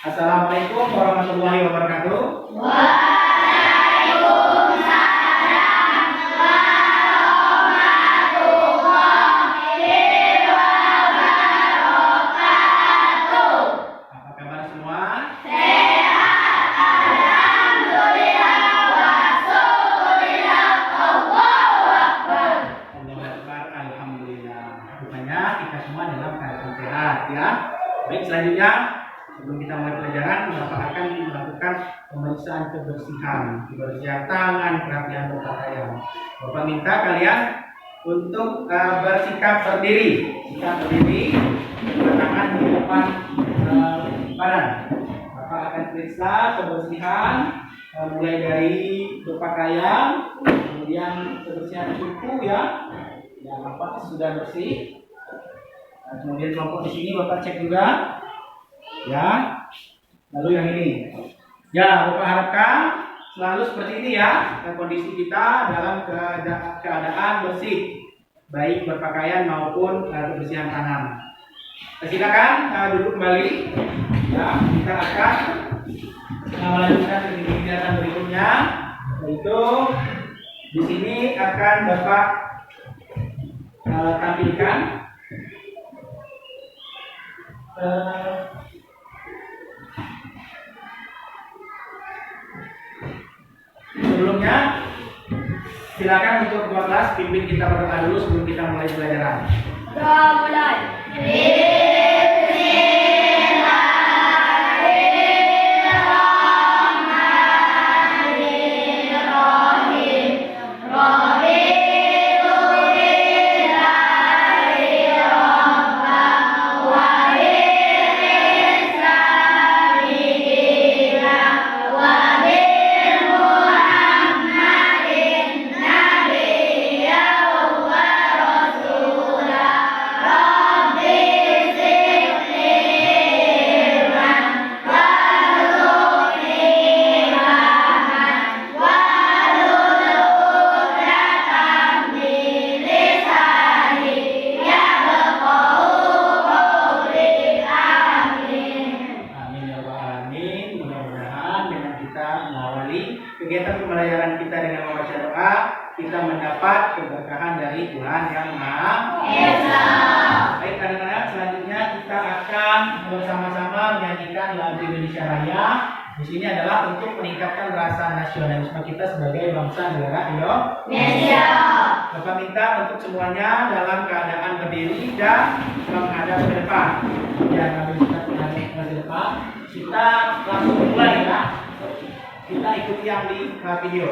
Assalamualaikum warahmatullahi wabarakatuh. Apa kabar semua? Alhamdulillah. Rupanya kita semua dalam keadaan sehat ya. Baik, selanjutnya sebelum kita mulai pelajaran, Bapak akan melakukan pemeriksaan kebersihan tangan, kerapian berpakaian. Bapak minta kalian untuk bersikap berdiri, tangan di depan badan. Bapak akan periksa kebersihan mulai dari berpakaian, kemudian kebersihan kuku ya. Yang Bapak sudah bersih. Kemudian kelompok di sini Bapak cek juga. Ya, lalu yang ini. Ya, Bapak harapkan selalu seperti ini ya, kondisi kita dalam keadaan bersih, baik berpakaian maupun kebersihan tangan. Silakan duduk kembali. Ya, kita akan melanjutkan kegiatan berikutnya, yaitu di sini akan Bapak tampilkan sebelumnya, silakan untuk ketua kelas pimpin kita berdoa dulu sebelum kita mulai pelajaran. Doa mulai. Kegiatan pembelajaran kita dengan membaca doa, kita mendapat keberkahan dari Tuhan Yang Maha Esa. Baik anak-anak, selanjutnya kita akan bersama-sama menyanyikan lagu Indonesia Raya. Di sini adalah untuk meningkatkan rasa nasionalisme kita sebagai bangsa negara Indonesia. Bapak minta untuk semuanya dalam keadaan berdiri dan menghadap ke depan. Ya, kami sudah menghadap ke depan. Kita langsung mulai ya. Kita ikuti yang di video.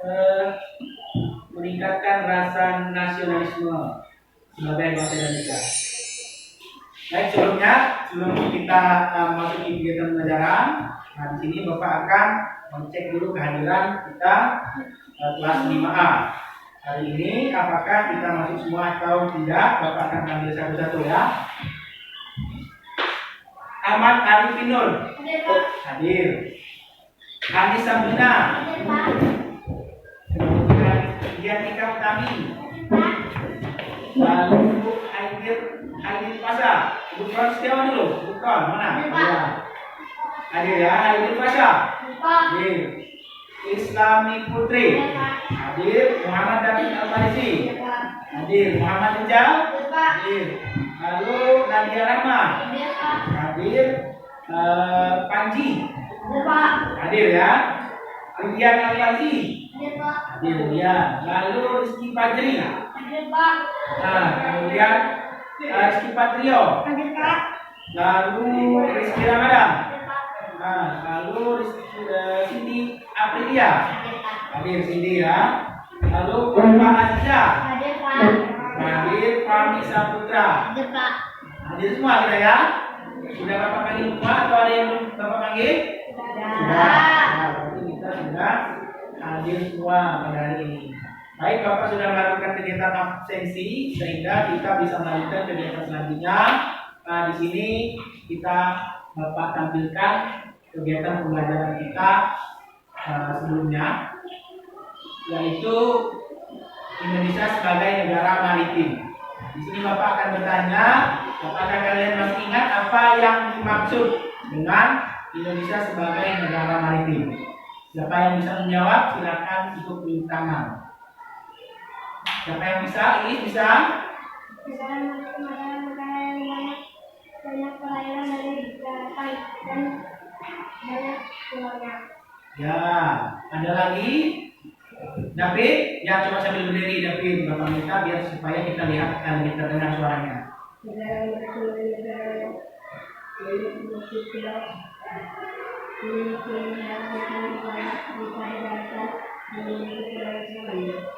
eh, meningkatkan rasa nasionalisme sebagai bangsa Indonesia. Baik, sebelum kita masuk ke kegiatan pembelajaran, nah di sini Bapak akan mengecek dulu kehadiran kita kelas 5A. Hari ini apakah kita masuk semua atau tidak? Bapak akan ambil satu-satu ya. Ahmad Arifin Nur hadir. Andi Samina. Kemudian Ika Utami. Lalu Hadir Pasha. Bukan Setiawan dulu. Bukan mana? Ya. Hadir ya. Hadir Pasha. Hadir. Islami Putri. Hadir. Muhammad David Al-Farisi. Hadir. Muhammad Rijal. Hadir. Lalu Nadia Rahma. Hadir. Panji. Hadir ya. Rian Al-Fazi. Hadir ya. Lalu Rizky Fajri. Nah, kemudian Rizky Patrio. Lalu Rizky Ramadan. Nah, lalu Cindy Aprilia. Hadir Cindy ya. Lalu Bapak Aziza. Hadir Fahmi Saputra. Hadir semua kita ya. Sudah Bapak panggil semua atau ada yang belum Bapak panggil? Sudah. Nah, berarti kita sudah hadir semua pada hari ini. Baik, Bapak sudah melakukan kegiatan absensi sehingga kita bisa melanjutkan kegiatan selanjutnya. Nah, di sini kita Bapak tampilkan kegiatan pembelajaran kita sebelumnya, yaitu Indonesia sebagai negara maritim. Di sini Bapak akan bertanya, apakah kalian masih ingat apa yang dimaksud dengan Indonesia sebagai negara maritim? Siapa yang bisa menjawab? Silakan ikut tunjuk tangan. Siapa yang bisa? Ini bisa? Banyak pelayanan dari daratan dan banyak keluarga. Ya, ada lagi? David, ya coba sambil berdiri David, Bapak minta biar supaya kita lihat dan kita dengar suaranya.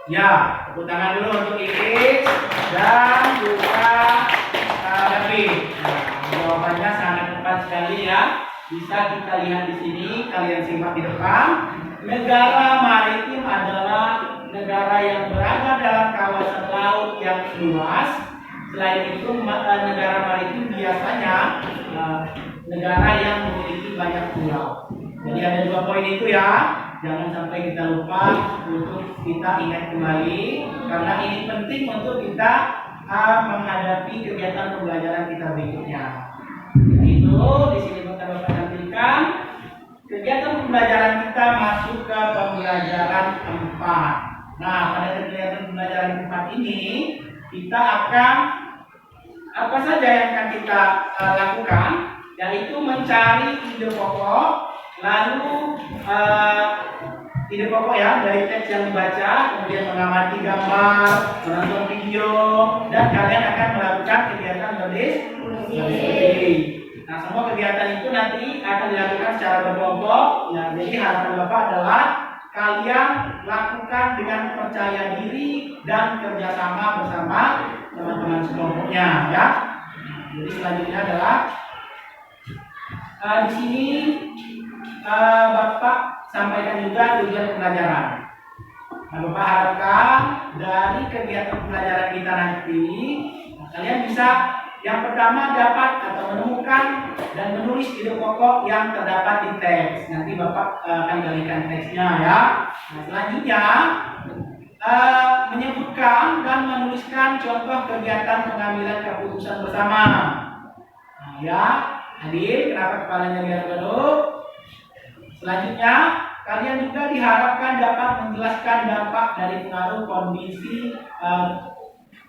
Ya, tepuk tangan dulu untuk Iris dan juga David. Nah, jawabannya sangat tepat sekali ya. Bisa kita lihat di sini, kalian simak di depan. Negara maritim adalah negara yang berada dalam kawasan laut yang luas. Selain itu, negara maritim biasanya negara yang memiliki banyak pulau. Jadi ada 2 poin itu ya. Jangan sampai kita lupa untuk kita ingat kembali, karena ini penting untuk kita menghadapi kegiatan pembelajaran kita berikutnya. Itu di sini kita Bapak tampilkan kegiatan pembelajaran kita masuk ke pembelajaran 4. Nah, pada kegiatan pembelajaran 4 ini kita akan apa saja yang akan kita lakukan, yaitu mencari ide pokok, lalu ide pokok ya dari teks yang dibaca, kemudian mengamati gambar, menonton video, dan kalian akan melakukan kegiatan berdiskusi. Nah, semua kegiatan itu nanti akan dilakukan secara berkelompok. Ya, jadi harapan Bapak adalah kalian lakukan dengan percaya diri dan kerjasama bersama teman-teman sekelompoknya, ya. Jadi selanjutnya adalah di sini Bapak sampaikan juga tujuan pembelajaran. Nah, Bapak harapkan dari kegiatan pembelajaran kita nanti, kalian bisa yang pertama dapat atau menemukan dan menulis ide pokok yang terdapat di teks. Nanti Bapak akan balikan teksnya ya. Nah, selanjutnya menyebutkan dan menuliskan contoh kegiatan pengambilan keputusan bersama. Nah, ya, hadir, kenapa kepalanya diaduk-aduk? Selanjutnya, kalian juga diharapkan dapat menjelaskan dampak dari pengaruh kondisi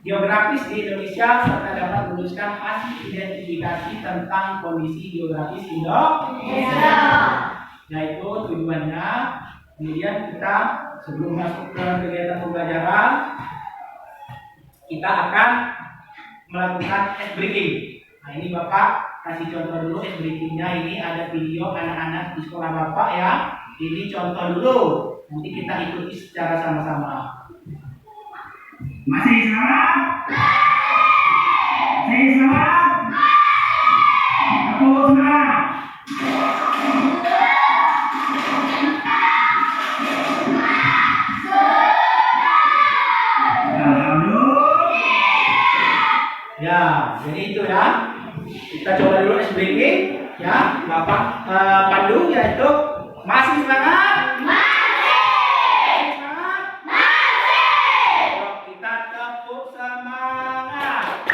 geografis di Indonesia serta dapat menuliskan hasil identifikasi tentang kondisi geografis Indonesia. Yaitu tujuannya, kemudian kita sebelum masuk ke kegiatan pembelajaran, kita akan melakukan ice breaking. Nah, ini Bapak kasih contoh dulu ice breakingnya. Ini ada video anak-anak di sekolah Bapak ya. Ini contoh dulu. Nanti kita ikuti secara sama-sama. Masih semangat? Masih semangat? Aku semangat. Alhamdulillah. Ya, jadi itu ya. Kita coba dulu SBG ya, Bapak Pandu yaitu masih semangat? Masih semangat? Yuk, kita tepuk semangat.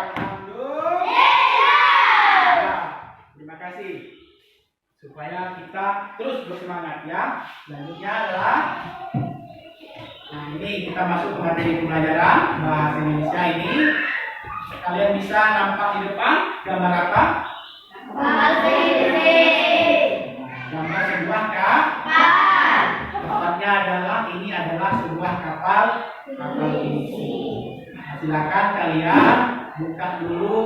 Alhamdulillah. Ya, terima kasih. Supaya kita terus bersemangat ya. Selanjutnya adalah ini kita masuk ke materi pembelajaran bahasa Indonesia ini. Kalian bisa nampak di depan gambar apa? Gambar sebuah kapal. Tepatnya adalah ini adalah sebuah kapal pinisi. Nah, silakan kalian buka dulu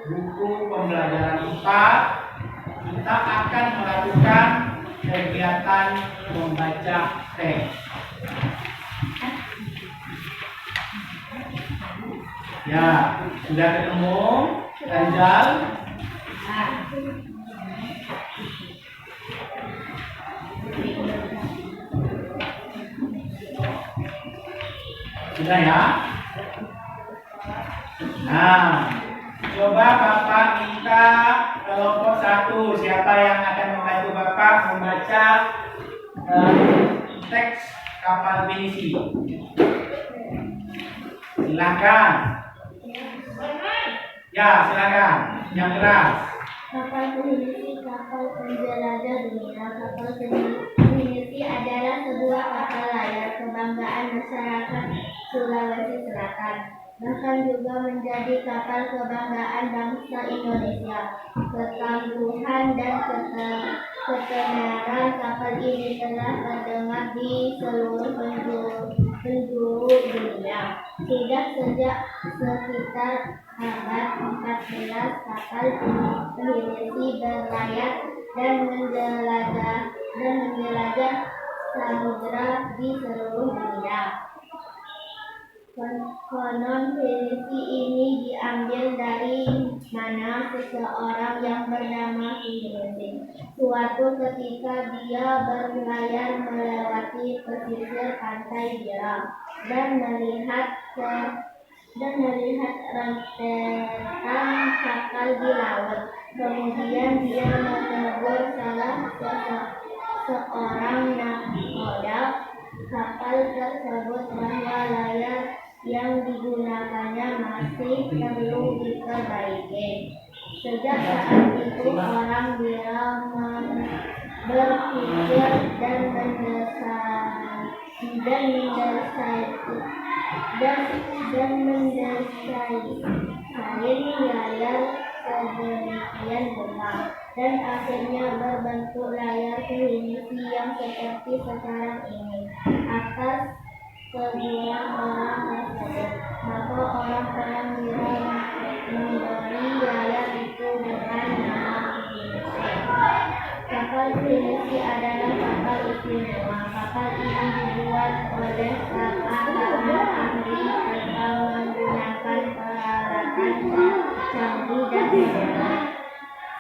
buku pembelajaran IPA. Kita akan melakukan kegiatan membaca teks. Ya, sudah ketemu Rizal? Sudah ya? Nah, coba Bapak minta kelompok 1. Siapa yang akan membantu Bapak membaca teks kapal pinisi? Silakan. Ya, silakan. Yang keras. Kapal pinisi, kapal penjelajah dunia. Kapal pinisi adalah sebuah kapal layar kebanggaan masyarakat Sulawesi Selatan. Bahkan juga menjadi kapal kebanggaan bangsa Indonesia. Ketangguhan dan ketenaran kapal ini telah terdengar di seluruh penjuru dunia. Sudah sejak sekitar abad 14 kapal pinisi berlayar dan menjelajah samudra di seluruh dunia. Konon pinisi ini diambil dari mana seseorang yang bernama Pinisi. Suatu ketika dia berlayar melewati pesisir pantai Bilang dan melihat rentetan kapal di laut. Kemudian dia menegur salah seorang nakoda kapal tersebut bahwa layar yang digunakannya masih perlu diperbaiki. Sejak saat itu orang Bilang berpikir dan mendesain layar sedemikian rupa dan akhirnya berbentuk layar pinisi yang seperti sekarang ini. Atas kegiatan orang tersebut, maka orang-orang Bilang memberi layar itu dengan nama pinisi. Kapal pinisi adalah kapal istimewa. Kapal ini dibuat oleh para ahli kapal menggunakan peralatan canggih dan modern.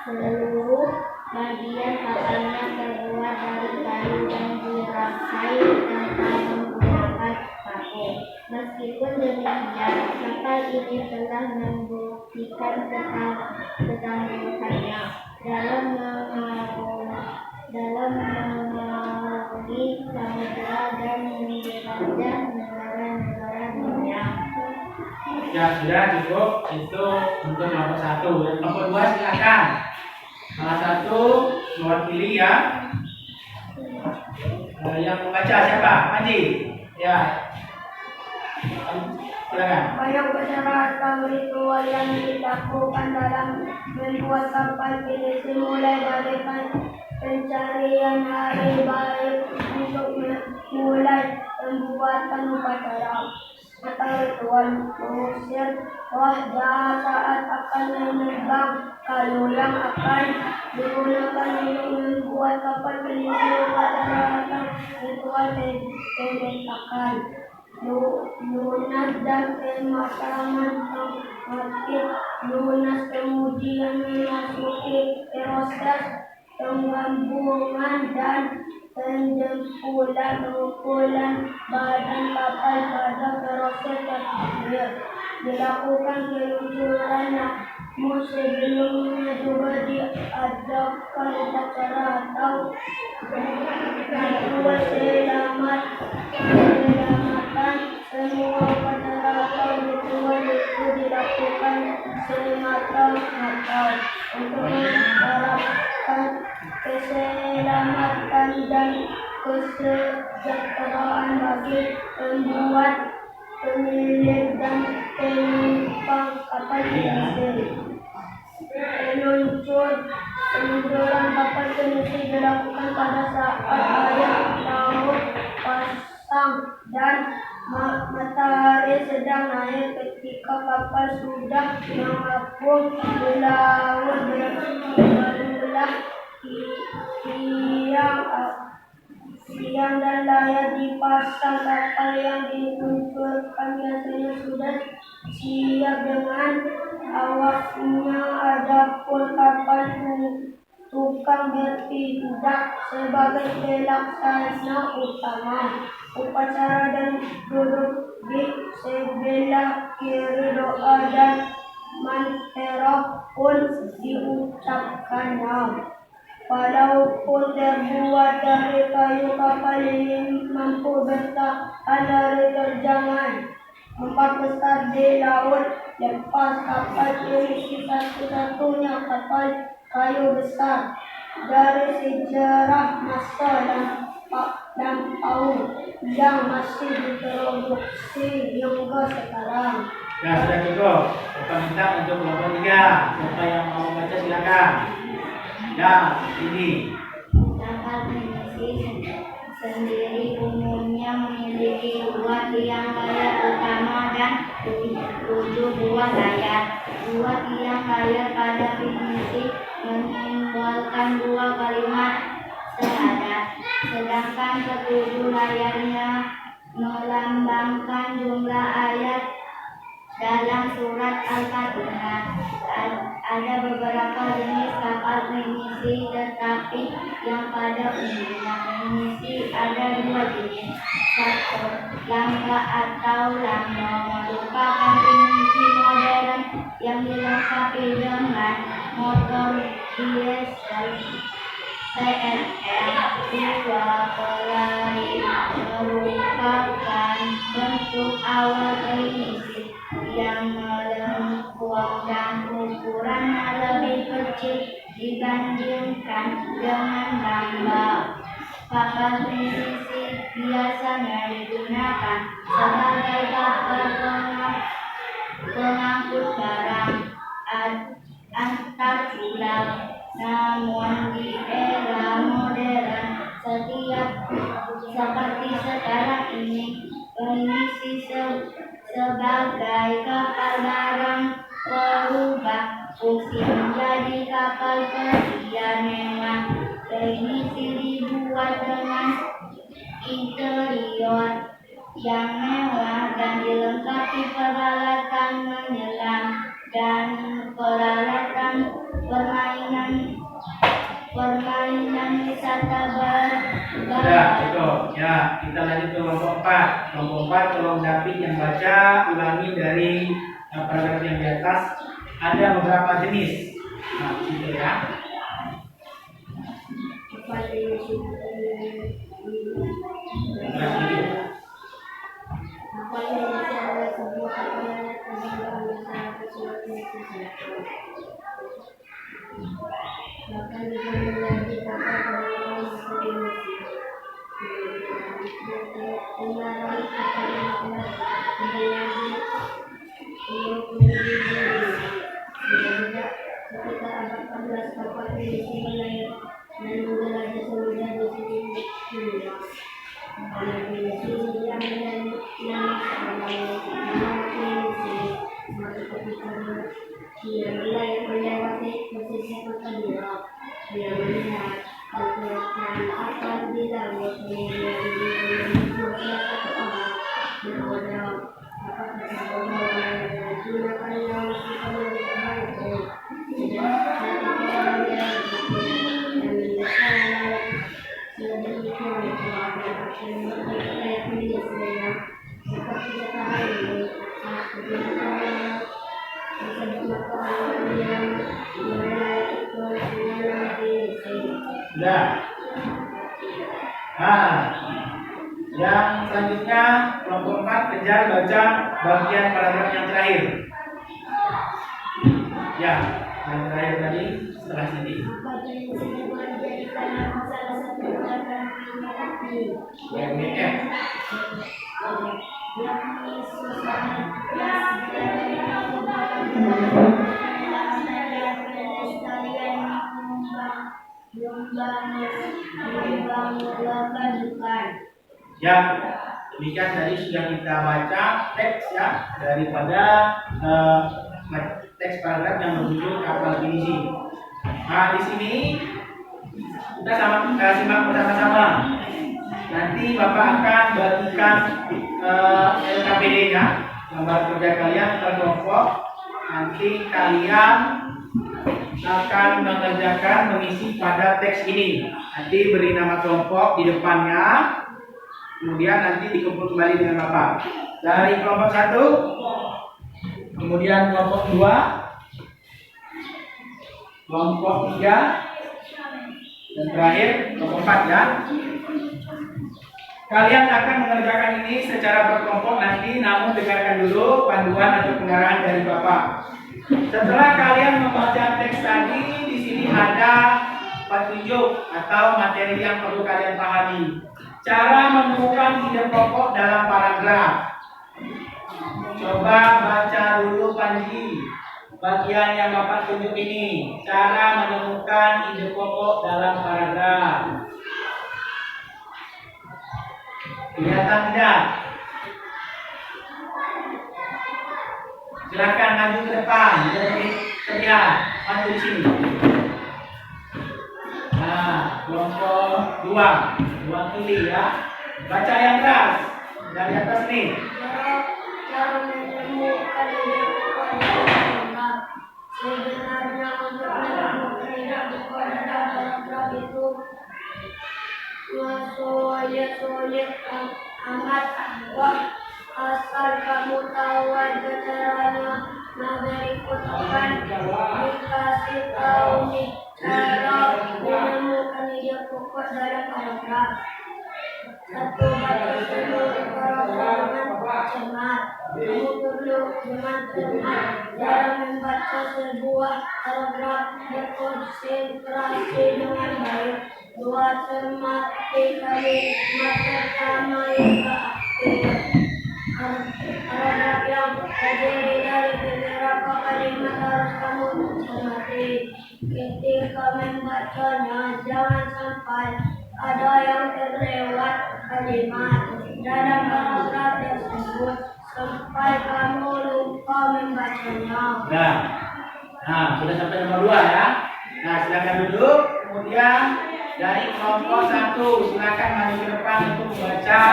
Seluruh bagian kapalnya terbuat dari kayu dan dirangkai tanpa menggunakan paku. Meskipun demikian, kapal ini telah membuktikan ketangguhannya dalam mengarungi samudra dan menjelajah negara-negara dunia. Ya, sudah cukup. Itu untuk nomor 1. Dan nomor 2 silakan. Salah satu mewakili ya. Yang membaca siapa? Panji. Ya. Silakan. Banyak persyaratan ritual yang dilakukan dalam membuat kapal pinisi, mulai dari pencarian hari baik untuk memulai pembuatan upacara. Tuhan mengusir roh jahat saat akan menerbang. Kayu yang akan digunakan untuk membuat kapal penisi obat daratan ritual akan lunas dan pemasangan mati. Lunas kemudian memasuki proses penggabungan dan pengumpulan badan kapal pada proses terakhir dilakukan peluncuran, namun sebelumnya juga diadakan upacara atau ritual selamatan. Semua upacara atau ritual itu dilakukan semata-mata untuk mengharapkan keselamatan dan kesejahteraan bagi pembuat, pemilik dan penumpang kapal penisi. Peluncuran kapal penisi dilakukan pada saat air laut pasang dan matahari sedang naik. Ketika kapal sudah mengapung di laut, berulah tiang dan layar dipasang. Kapal yang diluncurkan biasanya sudah siap dengan awaknya. Adapun kapal tukang bertindak sebagai pelaksana utama upacara dan duduk di sebelah kiri. Doa dan mantra pun diucapkannya. Walaupun terbuat dari kayu, kapal ini mampu bertahan dari terjangan 4 besar di laut lepas. Kapal ini satu-satunya kapal kayu besar dari sejarah masa lampau yang masih diproduksi hingga sekarang. Ya sudah cukup. Bapak minta untuk kelompok 3. Siapa yang mau baca silakan. Ya, ini. Kapal penisi sendiri umumnya memiliki 2 tiang layar utama dan 7 buah layar. 2 tiang layar pada penisi menyimbolkan 2 kalimat syahadat, sedangkan ke-7 layarnya melambangkan jumlah ayat dalam surat Al-Fatihah. Ada beberapa jenis kapal penisi, tetapi yang pada umumnya penisi ada 2 jenis. 1. Langka atau lambo merupakan penisi modern yang dilengkapi dengan motor diesel TSR 2 pelari, merupakan bentuk awal penisi yang melengkung dan ukurannya lebih kecil dibandingkan dengan lambat. Kapal penisi biasanya digunakan sebagai kapal pengangkut barang antar pulau. Namun di era modern seperti sekarang ini, penisi sebagai kapal barang berubah fungsi menjadi kapal pesiar mewah. Penisi dibuat dengan interior yang mewah dan dilengkapi peralatan menyelam dan peralatan permainan wisata Ya, cukup. Ya, kita lanjut ke kelompok 4. Kelompok 4 tolong David yang baca ulangi dari paragraf yang di atas. Ada beberapa jenis. Nah, gitu ya. Bahkan juga menjadi kapal penyelam penyelam kapal menjadi 20.000. Sejak sekitar abad 14 kapal penisi melayar dan menjelajah samudra di seluruh dunia. Kapal penisi yang Bila wilayah melewati posisi kota Biak, dia melihat pergerakan awan di langit kemudian dibuat satu orang berkodok. Apakah seseorang yang digunakan yang masih kembali ke bangku? Tidak, satu orang yang mendesak sedemikian rupa dan akan berkait miliknya seperti kata ini digunakan tersebut maka orang yang mulai itu nanti Sudah. Nah, yang selanjutnya kelompok 4 kejar baca bagian paragraf yang terakhir. Ya, yang terakhir tadi setelah sini. bagian yang sedang dijadikan salah satu paragraf yang WMF. Ya, demikian tadi sudah kita baca teks ya daripada teks paragraf yang berjudul kapal pinisi. Nah, di sini kita simak bersama-sama. Nanti Bapak akan bagikan LKPD-nya, gambar kerja kalian terkelompok. Nanti kalian akan mengerjakan mengisi pada teks ini. Nanti beri nama kelompok di depannya. Kemudian nanti dikumpul kembali dengan Bapak. Dari kelompok 1, kemudian kelompok 2, kelompok 3, dan terakhir kelompok 4 ya. Kalian akan mengerjakan ini secara berkelompok nanti, namun dengarkan dulu panduan atau pengarahan dari Bapak. Setelah kalian membaca teks tadi, di sini ada petunjuk atau materi yang perlu kalian pahami. Cara menemukan ide pokok dalam paragraf. Coba baca dulu Panji bagian yang Bapak tunjuk ini. Cara menemukan ide pokok dalam paragraf. Kelihatan tidak? Silakan maju ke depan. Terlihat, maju di sini. Nah, kelompok 2, ruang pilih ya. Baca yang keras dari atas nih. Cara menemukan ide pokok dalam paragraf. Sebenarnya untuk menemukan ide pokok dalam paragraf itu sulit amat. Wah, asal kamu tahu aja caranya. Nah, berikut akan dikasih tahu nih cara menemukan ide pokok dalam paragraf. 1. Baca seluruh paragraf dengan cermat. Kamu perlu dengan cermat dalam membaca sebuah paragraf berkonsentrasi dengan baik. 2. Cermati kalimat pertama hingga akhir. Paragraf yang terdiri dari beberapa kalimat harus kamu cermati. Ketika membacanya, jangan sampai ada yang terlewat kalimat dalam paragraf tersebut sampai kamu lupa membacanya. Nah, sudah sampai nomor 2 ya. Nah, silakan duduk. Kemudian dari kelompok 1 silakan maju ke depan untuk membaca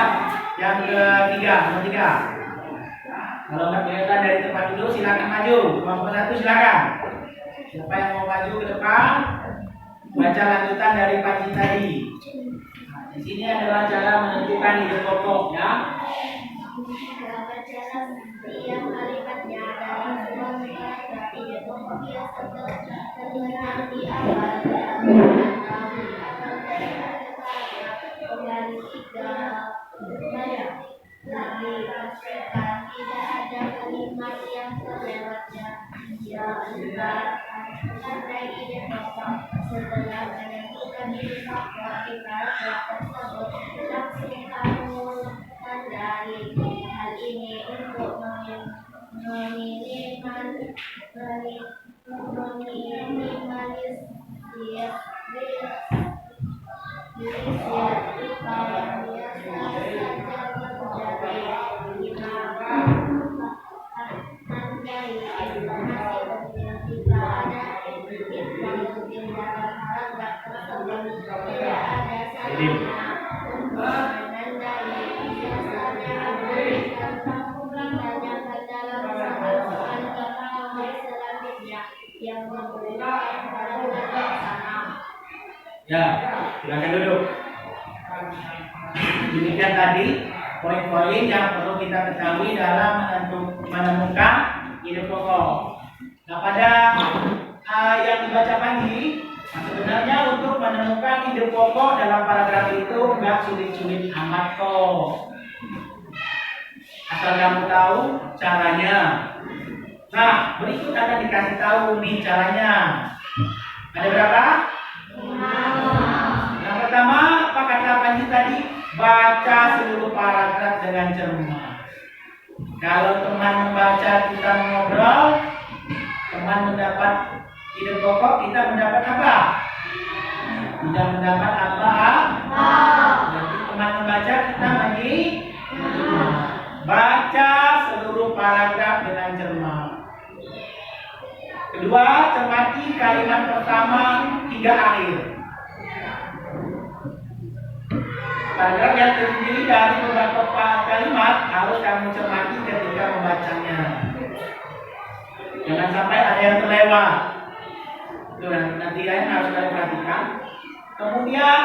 yang ketiga, nomor 3. Kalau nggak kelihatan dari tempat duduk silakan maju. Kelompok 1 silakan. Siapa yang mau maju ke depan? Baca lanjutan dari Panji tadi. Nah, di sini adalah cara menentukan ide pokok ya. Beberapa cara setiap kalimatnya dalam sebuah paragraf ide pokok biasa terdengar di awal dan 3 lagi pastikan tidak ada kalimat yang terlewatnya. Ya, sampai ide pokok. Setelah menentukan ide pokok di paragraf tersebut, langsung kamu tandai hal ini untuk Ya, silakan duduk. Demikian tadi poin-poin yang perlu kita ketahui dalam menemukan ide pokok. Nah, pada yang dibaca pagi, sebenarnya untuk menemukan ide pokok dalam paragraf itu nggak sulit-sulit amat kok. Asal kamu tahu caranya. Nah, berikut akan dikasih tahu nih caranya. Ada berapa? Yang pertama, apa kata Panji tadi? Baca seluruh paragraf dengan cermat. Kalau teman membaca, kita mengobrol, teman mendapat ide pokok, kita mendapat apa? Tidak mendapat apa? Jadi teman membaca, kita lagi baca seluruh paragraf dengan cermat. Kedua, cermati kalimat pertama hingga akhir. Paragraf yang terdiri dari beberapa kalimat harus kamu cermati ketika membacanya. Jangan sampai ada yang terlewat. Itu nanti kalian harus kalian perhatikan. Kemudian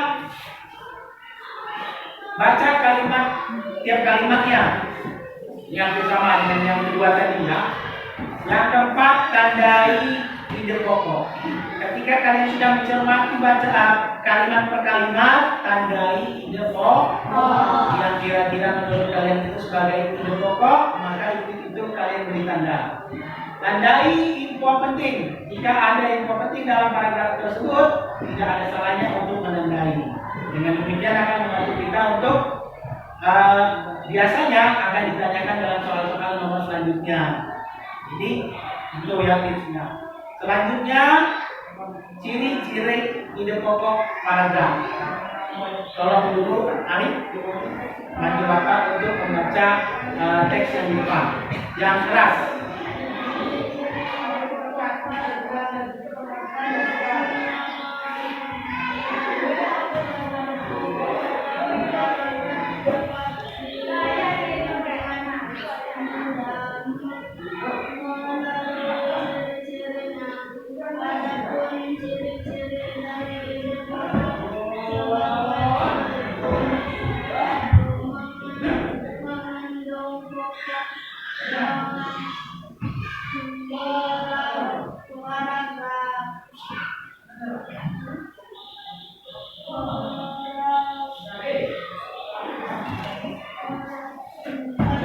baca kalimat tiap kalimatnya. Yang bersama dengan yang kedua tadi ya. Yang keempat, tandai ide pokok. Ketika kalian sudah mencermati bacaan kalimat per kalimat, tandai ide pokok yang kira-kira menurut kalian itu sebagai ide pokok, maka itu kalian beri tanda. Tandai info penting. Jika ada info penting dalam paragraf tersebut, tidak ada salahnya untuk menandai. Dengan demikian akan membantu kita untuk biasanya akan ditanyakan dalam soal-soal nomor selanjutnya. Jadi itu yang tipsnya. Selanjutnya, ciri-ciri ide pokok paragraf. Tolong dulu Arif bantu Bapak untuk membaca teks yang di depan yang keras.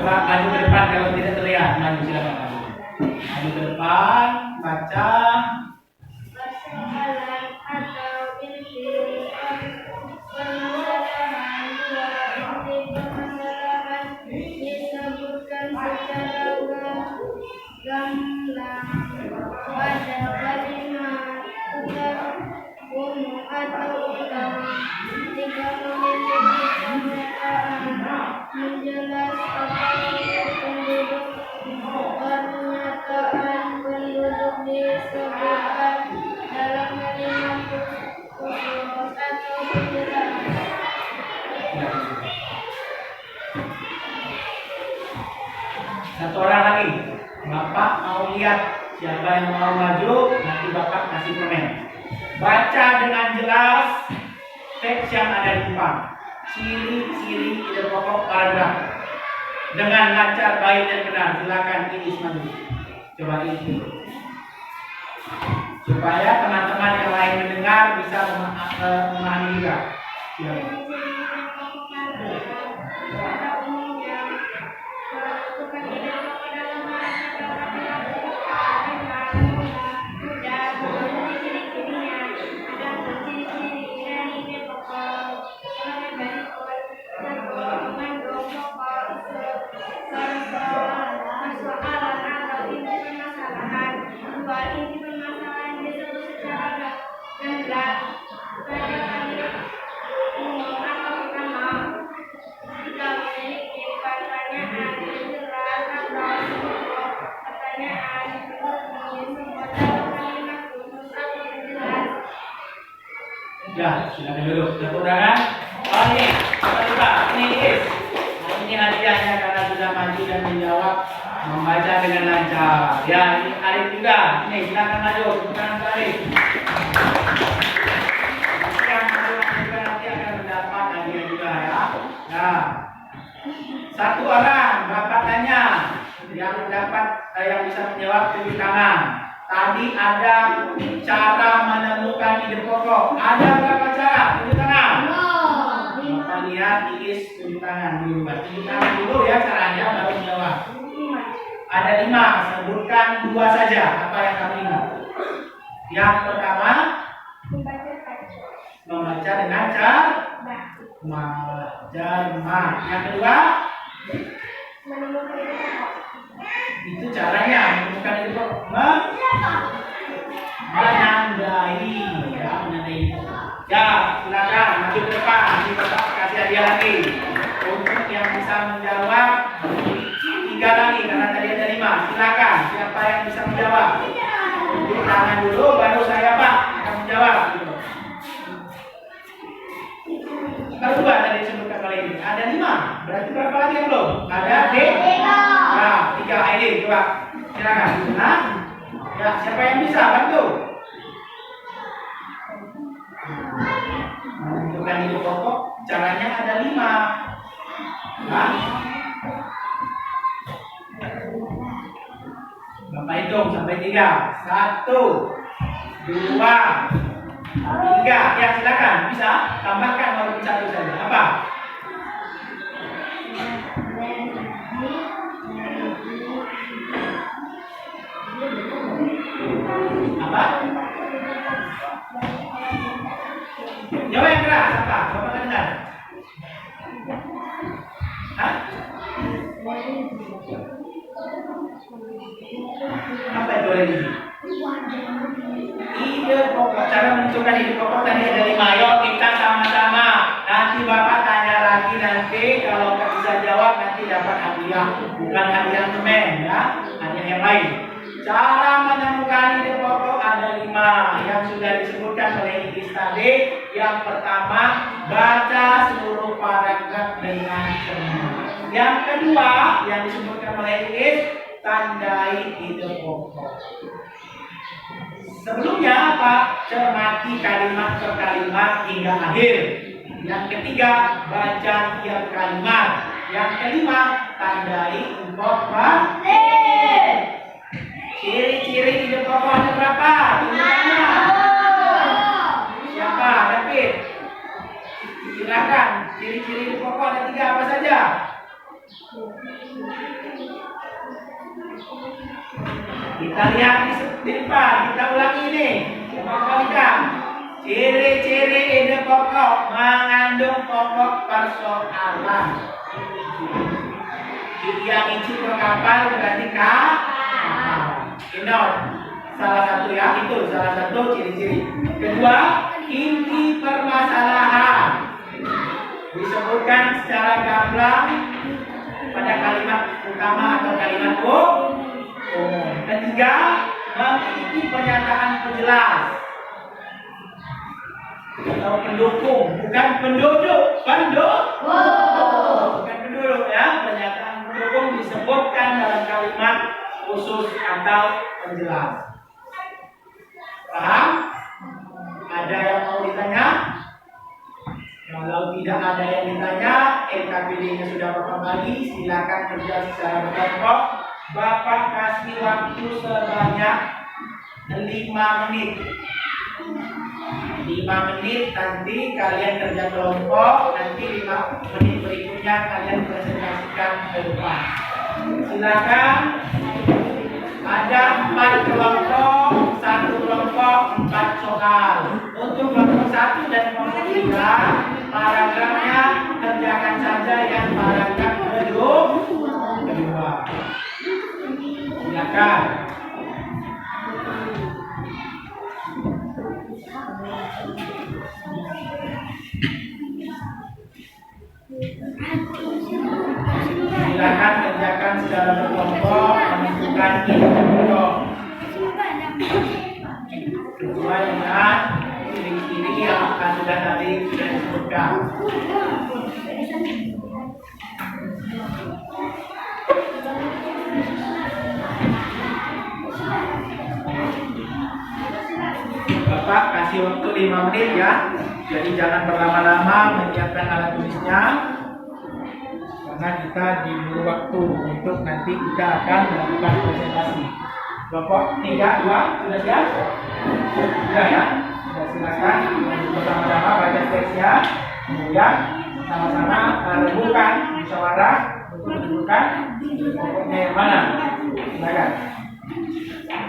Coba maju ke depan kalau tidak terlihat. Maju silakan maju. Maju ke depan, baca. Persoalan atau inti permasalahan dua inti permasalahan disebutkan secara gamblang pada kalimat umum atau utama. Jika memiliki pernyataan menjelaskan penduduk, pernyataan penduduk disebutkan dalam kalimat khusus atau penjelasan. Satu orang lagi. Bapak mau lihat siapa yang mau maju, nanti Bapak kasih permen. Baca dengan jelas teks yang ada di depan. Ciri-ciri ide pokok paragraf dengan lancar, baik dan benar. Silakan Iis maju. Coba Iis dulu. Supaya teman-teman yang lain mendengar bisa memahami juga. Silakan. Ya, silakan dulu. Kekurangan? Oh ini, coba ini Is. Nah, ini hadiahnya karena sudah maju dan menjawab, membaca dengan lancar. Ya, ini Arif juga. Ini silakan maju. Tepuk tangan Arif. Yang Ya. Satu orang, Bapak tanya yang yang bisa menjawab tunjuk tangan. Tadi ada cara menemukan ide pokok. Ada berapa cara? Tunjuk tangan. Bapak lihat Iis tunjuk tangan dulu. Tunjuk tangan dulu ya caranya baru menjawab. Ada 5, sebutkan 2 saja. Apa yang kamu ingat? Yang pertama, membaca dengan cermat. Yang kedua, itu caranya menemukan ide pokok. Menandai, ya, menandai. Ya, silakan maju ke depan. Nanti Bapak kasih hadiah lagi. Untuk yang bisa menjawab 3 lagi karena tadi ada 5. Silakan. Siapa yang bisa menjawab? Tunjuk tangan dulu, baru saya Pak akan menjawab. Baru 2 tadi disebutkan oleh ini. Ada 5. Berarti berapa lagi yang belum? Ada D. Nah, 3 ini coba. Silakan. Nah, ya, siapa yang bisa bantu? Menentukan ide pokok, caranya ada 5. Nah, Bapak hitung sampai 3. 1, 2, 3. Ya, silakan. Bisa tambahkan walaupun 1 saja. Apa? Apa? Jawab yang keras apa? Bapak dengar? Hah? Apa itu lagi? Ide pokok, cara menentukan ide pokok tadi ada 5. Yuk kita sama-sama. Nanti Bapak tanya lagi nanti kalau nggak bisa jawab nanti dapat hadiah. Bukan hadiah semen ya, hadiah yang lain. Cara menemukan ide pokok ada 5 yang sudah disebutkan oleh Iis tadi. Yang pertama, baca seluruh paragraf dengan cermat. Yang kedua, yang disebutkan oleh Iis, tandai ide pokok. Sebelumnya apa? Cermati kalimat per kalimat hingga akhir. Yang ketiga, baca tiap kalimat. Yang kelima, tandai informasi. Ciri-ciri ide pokok ada berapa? Siapa? David. Silakan. Ciri-ciri ide pokok ada 3 apa saja? Kita lihat di depan. Kita ulangi ini. Coba kalikan. Ciri-ciri ide pokok mengandung pokok persoalan. Yang isi kapal berarti kapal. Ingat, salah satu ya, itu salah satu ciri-ciri. Kedua, inti permasalahan disebutkan secara gamblang pada kalimat utama atau kalimat umum. Ketiga, memiliki pernyataan penjelas atau pendukung, bukan penduduk, bukan penduduk ya, pernyataan pendukung disebutkan dalam kalimat khusus atau penjelas. Paham? Ada yang mau ditanya? Kalau tidak ada yang ditanya, LKPD-nya sudah Bapak bagi, silakan kerja secara berkelompok. Bapak kasih waktu sebanyak 5 menit. 5 menit nanti kalian kerja kelompok, nanti 5 menit berikutnya kalian presentasikan ke depan. Silakan. Ada 4 kelompok, 1 kelompok 4 soal. Untuk kelompok 1 dan kelompok 3, paragrafnya kerjakan saja yang paragraf kedua. Silakan. Silakan kerjakan secara berkelompok menentukan ide pokok sesuai dengan ciri-ciri yang sudah tadi disebutkan. Bapak kasih waktu 5 menit ya. Jadi jangan berlama-lama menyiapkan alat tulisnya. karena kita diberi waktu untuk nanti kita akan melakukan presentasi. Kelompok 3, 2, sudah siap? Sudah ya? Sudah, silakan bersama-sama baca teksnya, kemudian sama-sama rembukan musyawarah untuk menentukan kelompoknya yang mana. Silakan.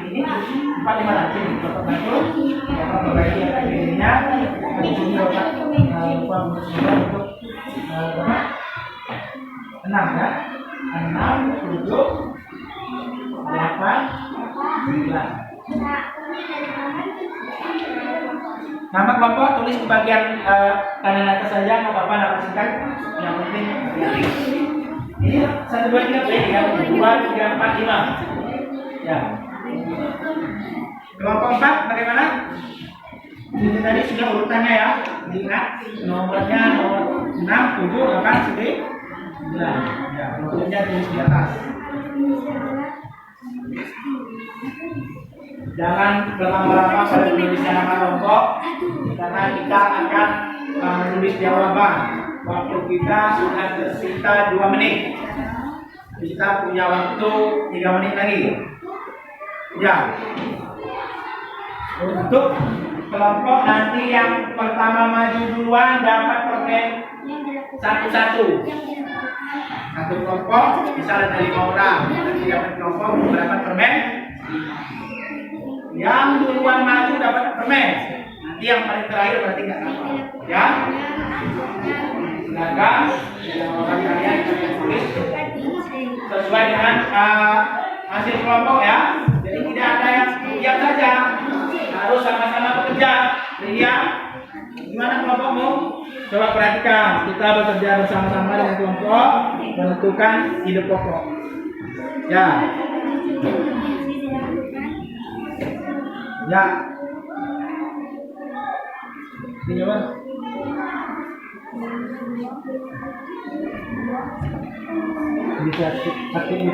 Ini tempat di mana? Sini, kelompok satu. Bapak berbagi aktivitasnya. Di sini Bapak lupa untuk berapa? 6 ya? 6, 7, 8, 9. Nama kelompok tulis di bagian kanan atas saja, nggak apa-apa, nama singkat. Yang penting ini 1, 2, 3 ya, 2, 3, 4, 5. Ya. Kelompok 4 bagaimana? Ini tadi sudah urutannya ya. Lihat nomornya nomor 6, 7, 8, 9. Ya, nomornya tulis di atas. Jangan berlama-lama pada menulisnya nama kelompok, karena kita akan menulis jawaban. Waktu kita sudah tersisa 2 menit. Kita punya waktu 3 menit lagi. Ya. Untuk kelompok nanti yang pertama maju duluan dapat permen satu-satu. Satu kelompok misalnya ada 5 orang, nanti dapat kelompok dapat permen 5. Yang duluan maju dapat permen. Nanti yang paling terakhir berarti nggak dapat. Ya. Silakan jawaban kalian tulis sesuai dengan hasil kelompok ya. Jadi tidak ada yang diam saja. Harus sama-sama bekerja. Jadi gimana kelompokmu? Coba perhatikan. Kita bekerja bersama-sama dengan kelompok menentukan ide pokok. Ya. Ya. Ini jawaban. Bisa aktif ini.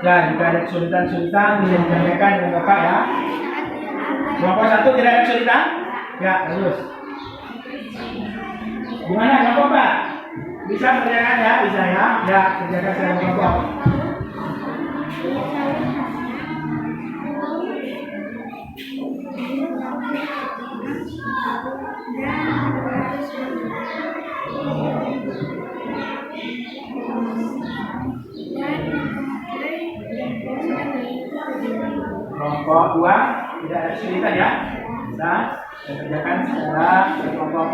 Ya, jika ada kesulitan-kesulitan bisa ditanyakan dengan Bapak ya. Kelompok 1 tidak ada kesulitan? Ya, bagus. Gimana kelompok Pak? Bisa kerjakan ya, bisa ya. Ya, kerjakan secara kelompok. Kelompok 2 tidak ada kesulitan ya. Bisa kerjakan secara kelompok.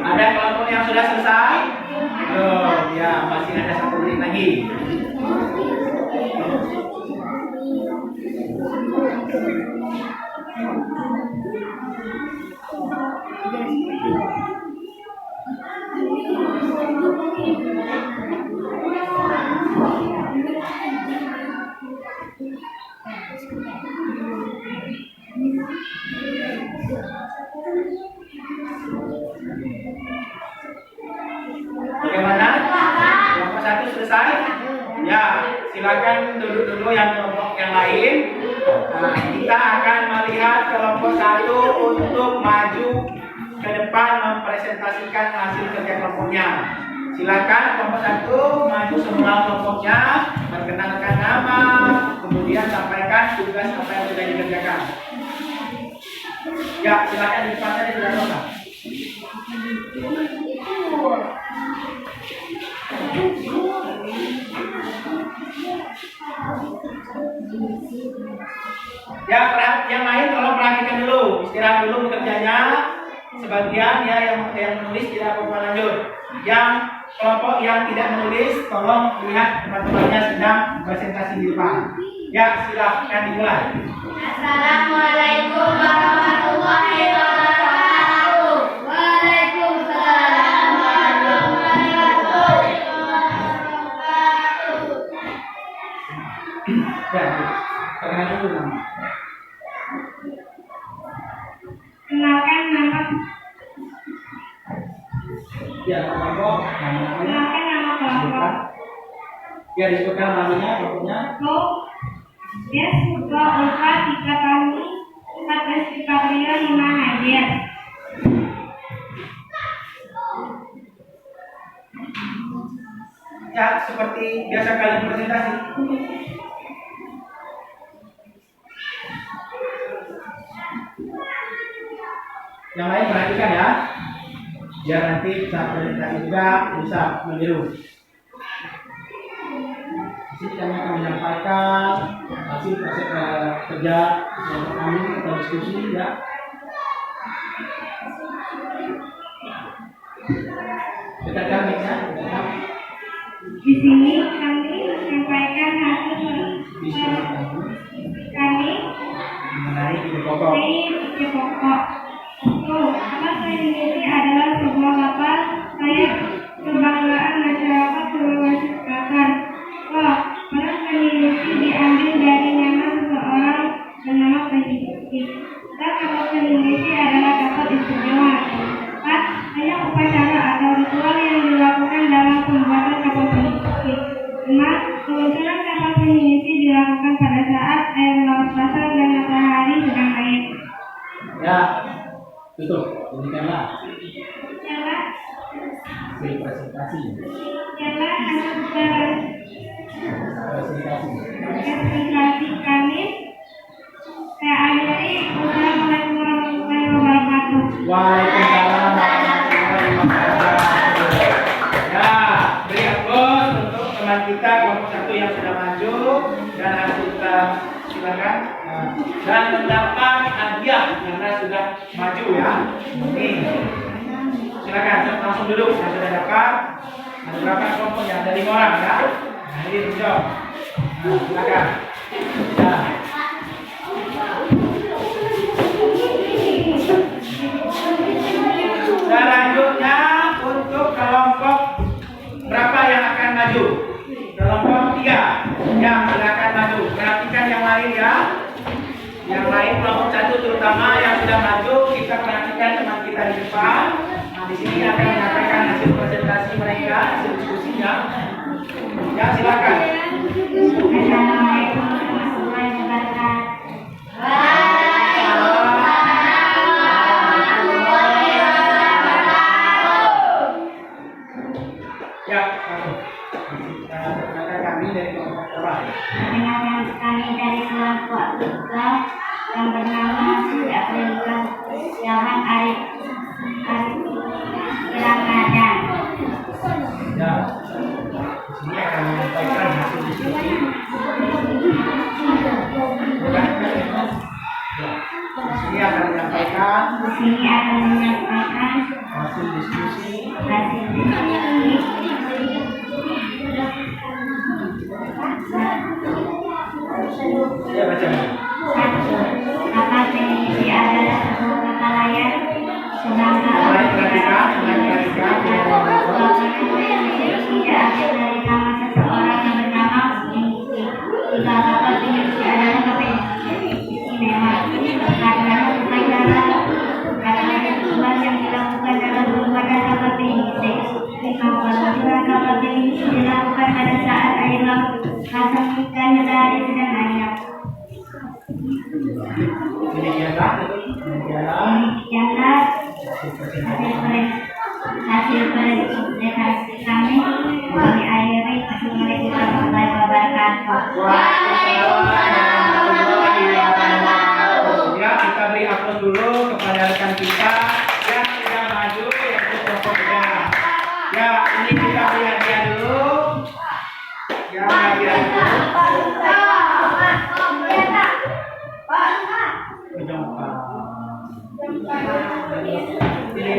Ada kelompok yang sudah selesai? Oh, ya, masih ada 1 menit lagi. Bagaimana? Kelompok 1 selesai? Ya, silakan duduk-duduk yang kelompok yang lain. Nah, kita akan melihat kelompok 1 untuk maju ke depan mempresentasikan hasil kerja kelompoknya. Silakan kelompok 1 maju semua kelompoknya, perkenalkan nama, kemudian sampaikan tugas apa yang sudah dikerjakan. Ya, silakan di depan tadi sudah lengkap. Ya, yang lain tolong perhatikan dulu, istirahat dulu bekerjanya. Sebagian ya yang menulis tidak apa-apa lanjut. Yang kelompok yang tidak menulis, tolong lihat teman-temannya sedang presentasi di depan. Ya, silakan dimulai. Assalamualaikum warahmatullahi wabarakatuh. Waalaikumsalam warahmatullahi wabarakatuh. Ya, perkenalkan dulu nama. Kenalkan nama Ya, kelompok namanya. Kenalkan nama kelompok. Ya, disebutkan namanya, kelompoknya. Go. Des Hugo Ulfa 3 tahun 14 Fitria 5 Hadir. Ya, seperti biasa kalian presentasi. Yang lain perhatikan ya, biar nanti saat presentasi juga bisa meniru. Di sini kami akan menyampaikan hasil proses kerja yang kami atau diskusi ya. Dekatkan mic-nya, dekatkan. Di sini kami menyampaikan hasil kami Mengenai ide pokok. dari ide pokok. Kapal Indonesia adalah sebuah kapal sayap kebanggaan masyarakat Sulawesi Selatan. Kapal Indonesia diambil dari nama seseorang bernama Penyidik. Kapal Indonesia adalah kapal istimewa. Banyak upacara atau ritual yang dilakukan dalam pembuatan kapal Indonesia. Kemunculan kapal Indonesia dilakukan pada saat air laut pasang dan matahari sedang naik. Ya, tutup. Demikianlah Ialah hasil presentasi. Presentasi. Presentasi kami. Saya akhiri. Wassalamualaikum warahmatullahi wabarakatuh. Waalaikumsalam warahmatullahi wabarakatuh. Ya, beri aplaus untuk teman kita kelompok 1 yang sudah maju dan harus kita silakan dan mendapat hadiah karena sudah maju ya. Nih, silakan langsung duduk yang sudah dapat. Ada berapa kelompok ya? Ada 5 orang ya. Nah, ini dijawab. Nah, silakan. Ya. Selanjutnya untuk kelompok berapa yang akan maju? Kelompok 3 yang silakan maju. Perhatikan yang lain ya. Yang lain kelompok 1 terutama yang sudah maju, kita perhatikan teman kita di depan. Nah, di sini akan menyampaikan hasil presentasi mereka, hasil diskusinya. Ya, silakan. Assalamualaikum warahmatullahi wabarakatuh. Ya, perkenalkan kami dari kelompok berapa? Perkenalkan kami dari kelompok 3 yang bernama Sri Aprilian Setiawan Arif Ramadan. Ya, di sini akan menyampaikan hasil diskusi. Ya, di sini akan menyampaikan hasil diskusi. Ya, baca. Kapal Penisi adalah sebuah kapal layar sedangkan Mulai perhatikan. tidak ada dari nama seseorang yang bernama Penisi. Tiga kapal Penisi adalah kapal istimewa karena upacara ritual yang dilakukan dalam pembuatan kapal Penisi. Kemunculan kapal Penisi dilakukan pada saat air laut pasang dan matahari sedang naik. Demikianlah hasil presentasi kami. Kami akhiri. Assalamualaikum warahmatullahi wabarakatuh. Ya, kita beri aplaus dulu kepada rekan kita yang sudah maju yaitu kelompok 3. Ya, ini kita beri hadiah dulu. Ya, hadiah dulu. Ini.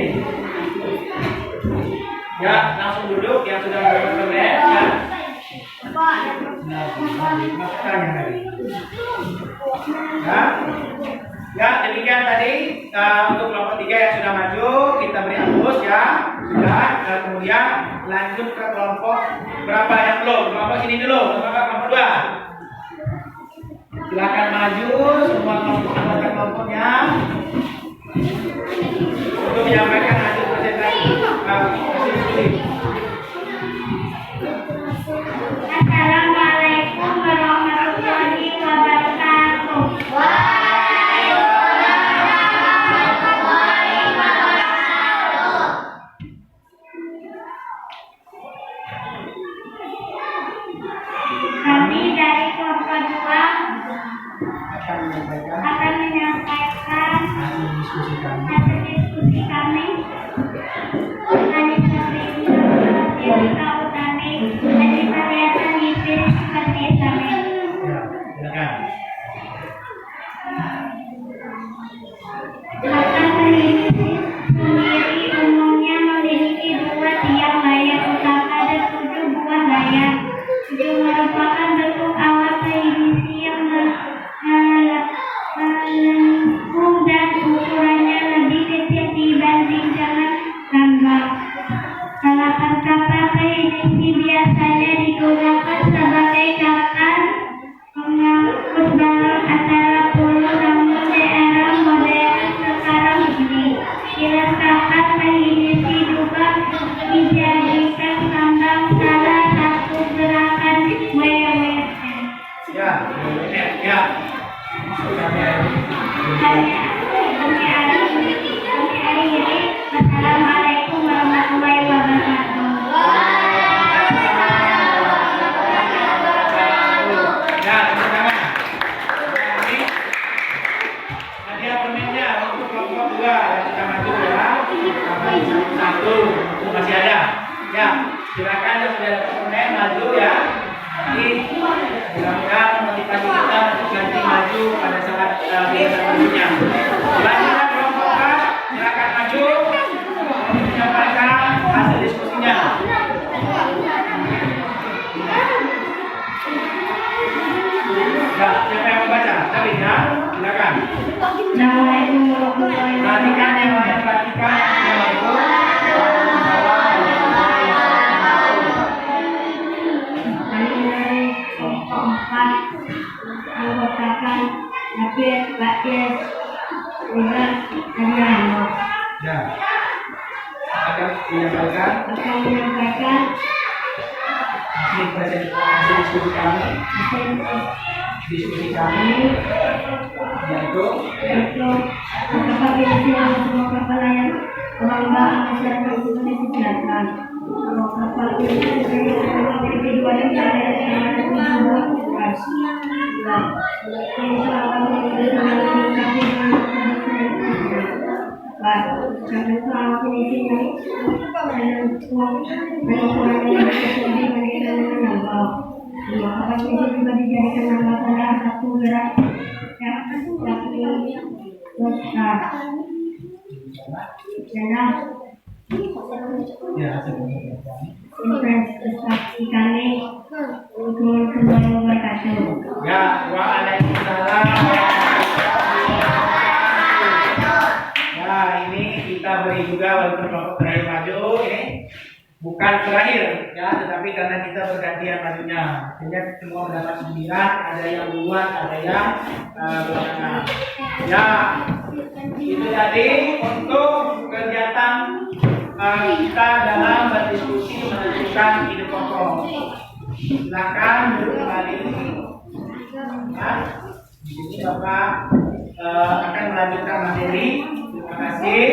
Ya, langsung duduk yang sudah berkenan ya. Ya, demikian tadi untuk kelompok 3 yang sudah maju kita beri aplaus ya. Sudah, kemudian lanjut ke kelompok berapa yang belum? Kelompok ini dulu, kelompok 2. Silakan maju semua kelompok-kelompoknya untuk menyampaikan hasil presentasi. Assalamualaikum warahmatullahi wabarakatuh. Kami dari kelompok 2 akan menyampaikan hasil diskusi kami. Anissa Rika Utami, Anissa Riatan Yipir seperti kami. Kata klinis sendiri umumnya memiliki 2 tiang layar utama dan 7 buah layar. Itu merupakan bentuk alat klinis yang melengkung dan ukurannya lebih kecil dibanding dengan gambar. Kata klinis biasanya digunakan sebagai kata pengangkut barang antara pulau, namun di era modern sekarang ini kata klinis juga dijadikan lambang salah satu gerakan WWF. Assalamualaikum warahmatullahi wabarakatuh. Ya, teman-teman. Hadiah permennya untuk kelompok 2 yang sudah maju ya. Satu masih ada. Ya, silakan yang sudah dapat permen maju ya. Jadi mudah-mudahan motivasi kita untuk ganti maju pada saat kegiatan selanjutnya. Selanjutnya kelompok 4 silakan maju untuk menyampaikan hasil diskusinya. Ya, siapa yang membaca? David ya, silakan. Assalamualaikum warahmatullahi Perhatikan yang lain, perhatikan yang lain. Kami dari kelompok 4 mengatakan Nabil Bakir Rizal Adriano Ya, akan menyampaikan akan menyampaikan hasil diskusi kami yaitu apakah yang semua kapal yang pengembangan masyarakat Indonesia silakan. Kalau kapal ini memiliki 2 yang ada di dalam tugas. Insya Allah juga dijadikan nama salah satu gerak yang besar. Investasi kami untuk kembali berkasih. ya, waalaikumsalam. Ya, ini kita beri juga walaupun kelompok terakhir maju ini bukan terakhir ya, tetapi karena kita bergantian majunya, sehingga semua mendapat 9, ada yang duluan, ada yang belakangan. Ya, itu tadi untuk kegiatan kita dalam berdiskusi menentukan ide pokok. Silakan duduk kembali. Ya, di sini Bapak akan melanjutkan materi. Terima kasih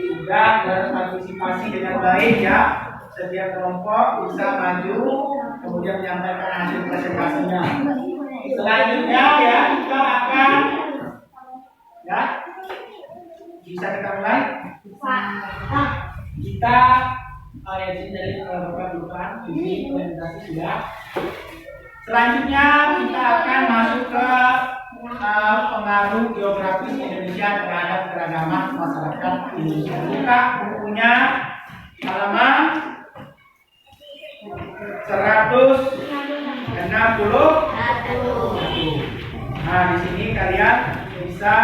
sudah berpartisipasi dengan baik ya. Setiap kelompok bisa maju kemudian menyampaikan hasil presentasinya. Selanjutnya ya kita akan ya bisa kita mulai. Kita ya di dari Bapak bukan ini presentasi sudah. Selanjutnya kita akan masuk ke pengaruh geografis Indonesia terhadap keragaman masyarakat Indonesia. Buka bukunya halaman 161. Nah, di sini kalian bisa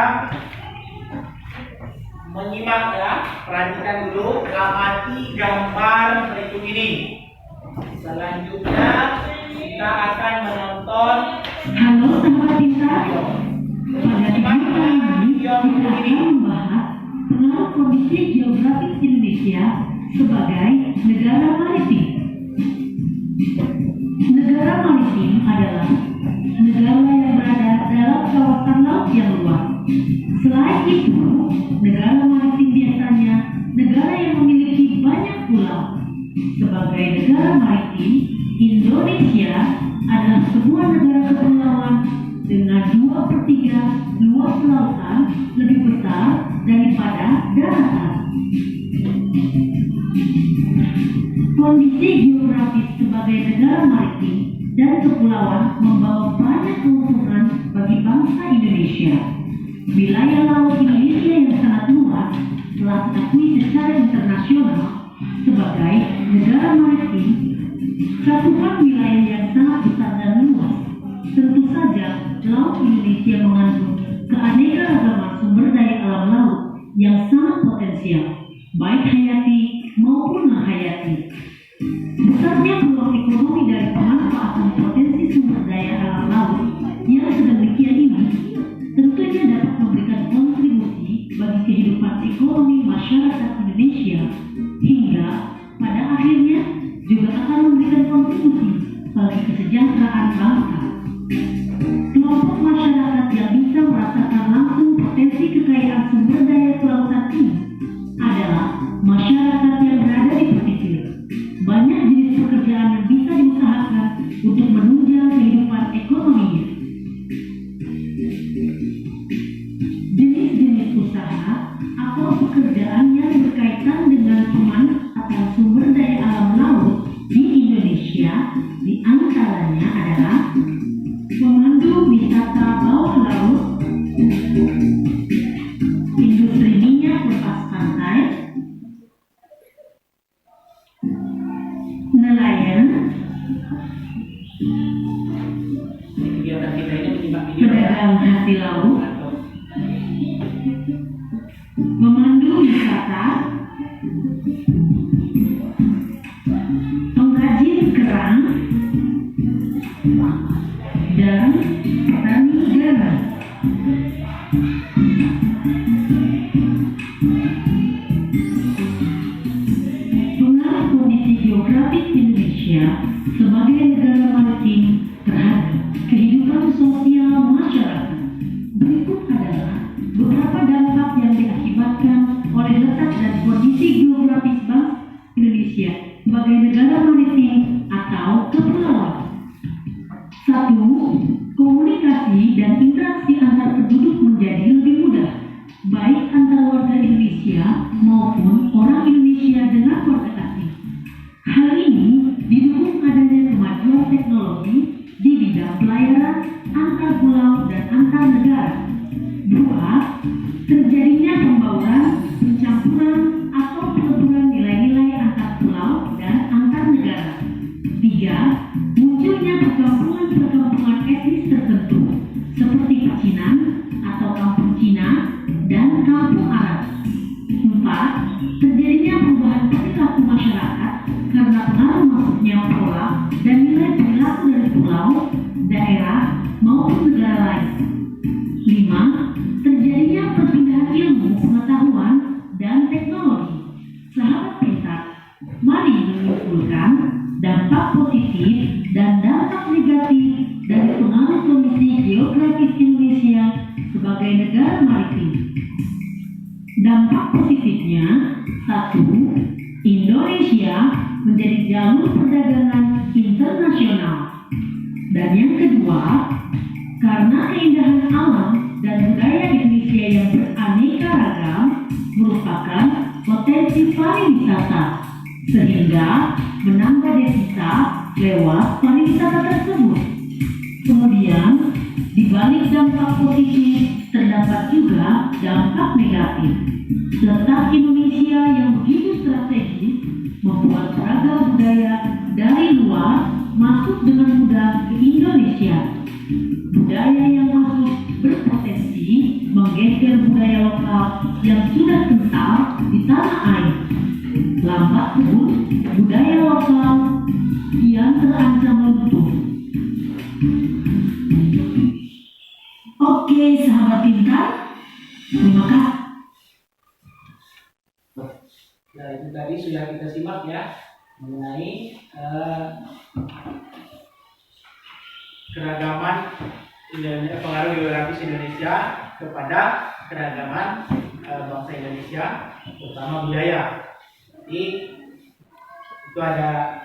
menyimak ya, perhatikan dulu, amati gambar berikut ini. Selanjutnya kita akan menonton Halo, sama Dinta. geografis Indonesia sebagai negara maritim. Negara maritim adalah negara yang berada dalam kawasan laut yang luas. Selain itu, negara maritim biasanya negara yang memiliki banyak pulau. Sebagai negara maritim, Indonesia adalah sebuah negara kepulauan dengan 2/3 luas lautan lebih besar daripada daratan. Kondisi geografis sebagai negara maritim dan kepulauan membawa banyak keuntungan bagi bangsa Indonesia. Wilayah laut Indonesia yang sangat luas telah diakui secara internasional sebagai negara maritim. Cakupan wilayah yang sangat besar dan luas. Tentu saja, laut Indonesia mengandung keanekaragaman sumber daya alam laut yang sangat potensial, baik hayati maupun non-hayati. Besarnya peluang ekonomi dari pemanfaatan potensi sumber daya alam laut yang sedemikian ini tentunya dapat memberikan kontribusi bagi kehidupan ekonomi masyarakat Indonesia hingga pada akhirnya juga akan memberikan kontribusi bagi kesejahteraan bangsa. Kelompok masyarakat yang bisa merasakan langsung potensi kekayaan sumber daya kelautan ini adalah masyarakat yang berada di pesisir. Banyak jenis pekerjaan yang bisa diusahakan untuk menunjang kehidupan ekonominya. Jenis-jenis usaha atau pekerjaan yang berkaitan dengan pemanfaatan sumber daya alam laut di Indonesia diantaranya adalah pemandu wisata bawah laut, industri minyak lepas pantai, nelayan, Kegiatan kita ini menyimak video pedagang hasil laut, memandu wisata, pengrajin kerang, dan petani garam. Pengaruh kondisi geografis Indonesia sebagai negara maritim terhadap kehidupan sosial masyarakat. Berikut adalah beberapa dampak yang diakibatkan oleh letak dan kondisi geografis bangsa Indonesia sebagai negara maritim atau kepulauan. 1. Komunikasi dan interaksi antar penduduk menjadi lebih mudah, baik antar warga Indonesia maupun orang Indonesia dengan warga asing. Hal ini didukung adanya kemajuan teknologi di bidang pelayaran antar pulau dan antar negara. 2. Terjadinya pembauran, pencampuran, atau peleburan nilai-nilai antar pulau dan antar negara. 3. Munculnya perkampungan-perkampungan etnis tertentu seperti pecinan atau kampung Cina dan kampung Arab. 4. Terjadinya perubahan perilaku masyarakat karena pengaruh masuknya pola dan nilai perilaku dari pulau, daerah, maupun negara lain. 5. Terjadinya perpindahan ilmu, pengetahuan, dan teknologi. Sahabat pintar, mari menyimpulkan dampak positif dan dampak negatif dari pengaruh kondisi geografis Indonesia sebagai negara maritim. Dampak positifnya: 1. Indonesia menjadi jalur perdagangan internasional. Dan yang kedua, karena keindahan alam dan budaya Indonesia yang beraneka ragam merupakan potensi pariwisata, sehingga menambah devisa lewat pariwisata tersebut. Kemudian, di balik dampak positif terdapat juga dampak negatif. Letak Indonesia yang begitu strategis membuat beragam budaya dari luar masuk dengan mudah ke Indonesia. Budaya yang masuk berpotensi menggeser budaya lokal yang sudah kental di tanah air. Lambat pun budaya lokal yang terancam luntur. Oke, sahabat pintar, terima kasih. Nah, itu tadi sudah kita simak ya mengenai keragaman pengaruh geografis Indonesia kepada keragaman bangsa Indonesia, terutama budaya. Jadi itu ada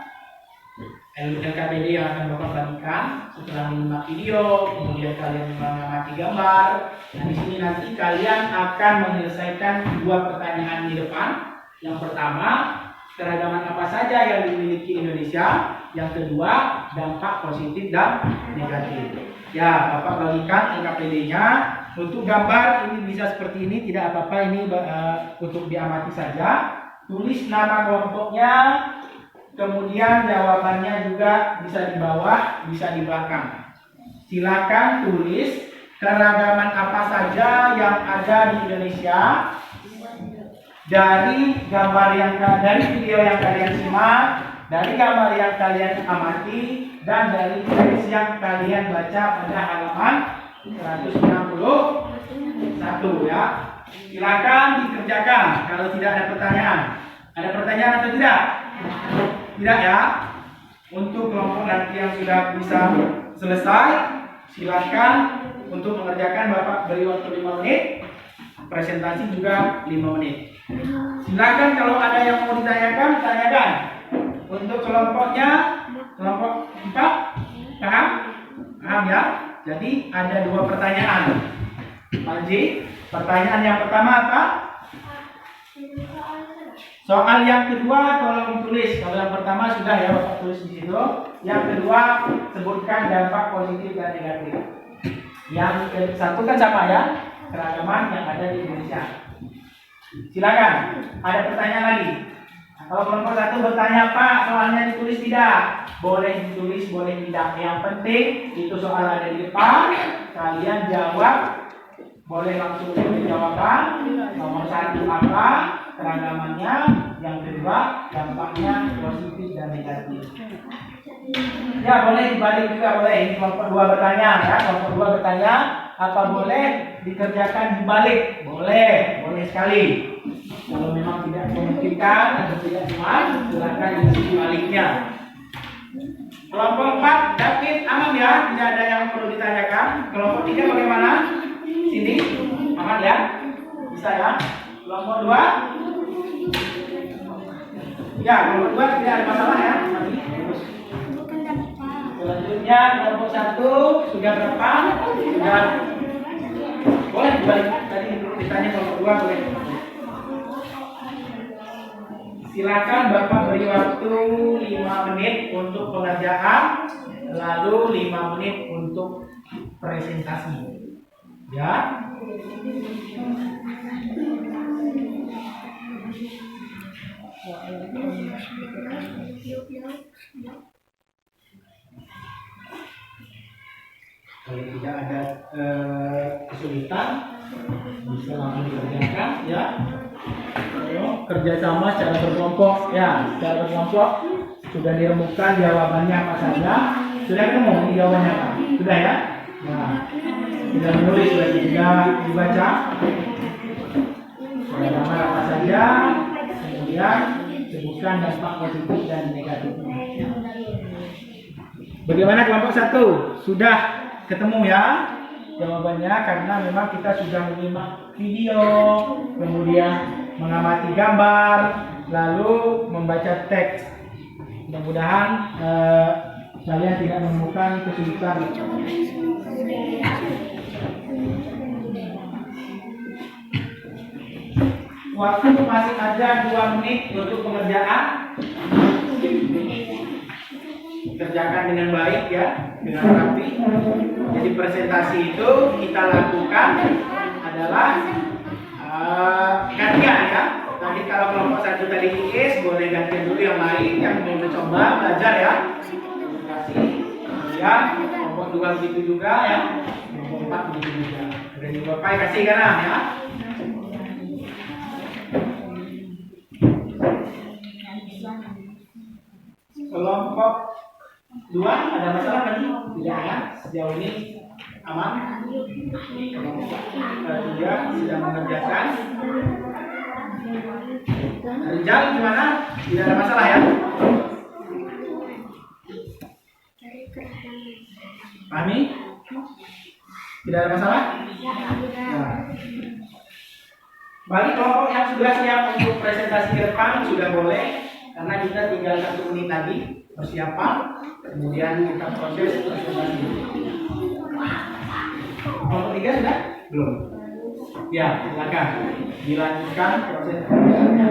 LKPD yang akan Bapak bagikan setelah menyimak video, kemudian kalian mengamati gambar. Nah, di sini nanti kalian akan menyelesaikan 2 pertanyaan di depan. Yang pertama, keragaman apa saja yang dimiliki Indonesia? Yang kedua, dampak positif dan negatif. Ya, Bapak bagikan LKPD-nya. Untuk gambar ini bisa seperti ini, tidak apa-apa, ini untuk diamati saja. Tulis nama kelompoknya, kemudian jawabannya juga bisa di bawah, bisa di belakang. Silakan tulis keragaman apa saja yang ada di Indonesia dari gambar dari video yang kalian simak, dari gambar yang kalian amati, dan dari teks yang kalian baca pada halaman 161 ya. Silakan dikerjakan kalau tidak ada pertanyaan. Ada pertanyaan atau tidak? Tidak ya. Untuk kelompok nanti yang sudah bisa selesai, silakan untuk mengerjakan Bapak beri waktu 5 menit. Presentasi juga 5 menit. Silakan kalau ada yang mau ditanyakan, tanyakan. Untuk kelompoknya, kelompok 4, paham? Paham ya? Jadi ada 2 pertanyaan. Panji, pertanyaan yang pertama apa? Soal yang kedua tolong ditulis. Kalau yang pertama sudah ya Bapak tulis di situ. Yang kedua sebutkan dampak positif dan negatif. Yang satu kan sama ya, keragaman yang ada di Indonesia. Silakan. Ada pertanyaan lagi? Kalau kelompok 1 bertanya Pak, soalnya ditulis tidak? Boleh ditulis, boleh tidak. Yang penting itu soal ada di depan. Kalian jawab. Boleh langsung tulis jawaban. Nomor 1 apa? Keragamannya. Yang kedua dampaknya positif dan negatif. Ya boleh dibalik juga boleh. Ini kelompok 2 bertanya ya. Kelompok 2 bertanya apa boleh dikerjakan dibalik? Boleh, boleh sekali. Kalau memang tidak memungkinkan atau tidak cuman, silakan isi baliknya. Kelompok 4 David aman ya, tidak ada yang perlu ditanyakan. Kelompok 3 bagaimana? Sini aman ya, bisa ya. Kelompok 2 ya, kelompok 2 tidak ada masalah ya. Selanjutnya kelompok 1 sudah berapa? Sudah. Boleh dibalik. Tadi ditanya kelompok 2 boleh. Silakan Bapak beri waktu 5 menit untuk pengerjaan, lalu 5 menit untuk presentasi. Ya. Kalau tidak ada kesulitan, bisa langsung dikerjakan ya. Kerjasama secara berkelompok ya, secara berkelompok sudah dirembukan jawabannya apa saja. Sudah ketemu jawabannya apa? Sudah ya? Nah, sudah menulis, sudah dibaca. Kerjasama apa saja, kemudian sebutkan dampak positif dan negatifnya. Bagaimana kelompok 1? Sudah ketemu ya jawabannya, karena memang kita sudah menyimak video, kemudian mengamati gambar, lalu membaca teks. Mudah-mudahan kalian tidak menemukan kesulitan. Waktu masih ada 2 menit untuk pengerjaan. Kerjakan dengan baik ya, dengan rapi. Jadi presentasi itu kita lakukan adalah gantian ya. Tadi kalau kelompok 1 tadi IS, boleh gantian dulu yang lain yang mau mencoba belajar ya. Kemudian kelompok 2 begitu juga ya. Kelompok 4 begitu juga. Udah Bapak kasih kanan ya. Kelompok 2 ada masalah kan? Tidak ya. Sejauh ini aman. Kelompok 3 sudah mengerjakan. Rijal gimana? Tidak ada masalah ya? Pahami? Tidak ada masalah? Nah. Bagi kelompok yang sudah siap untuk presentasi ke depan sudah boleh, karena kita tinggal 1 menit lagi persiapan, kemudian kita proses presentasi. Kelompok 3 sudah? Belum. Ya, silakan dilanjutkan proses presentasinya.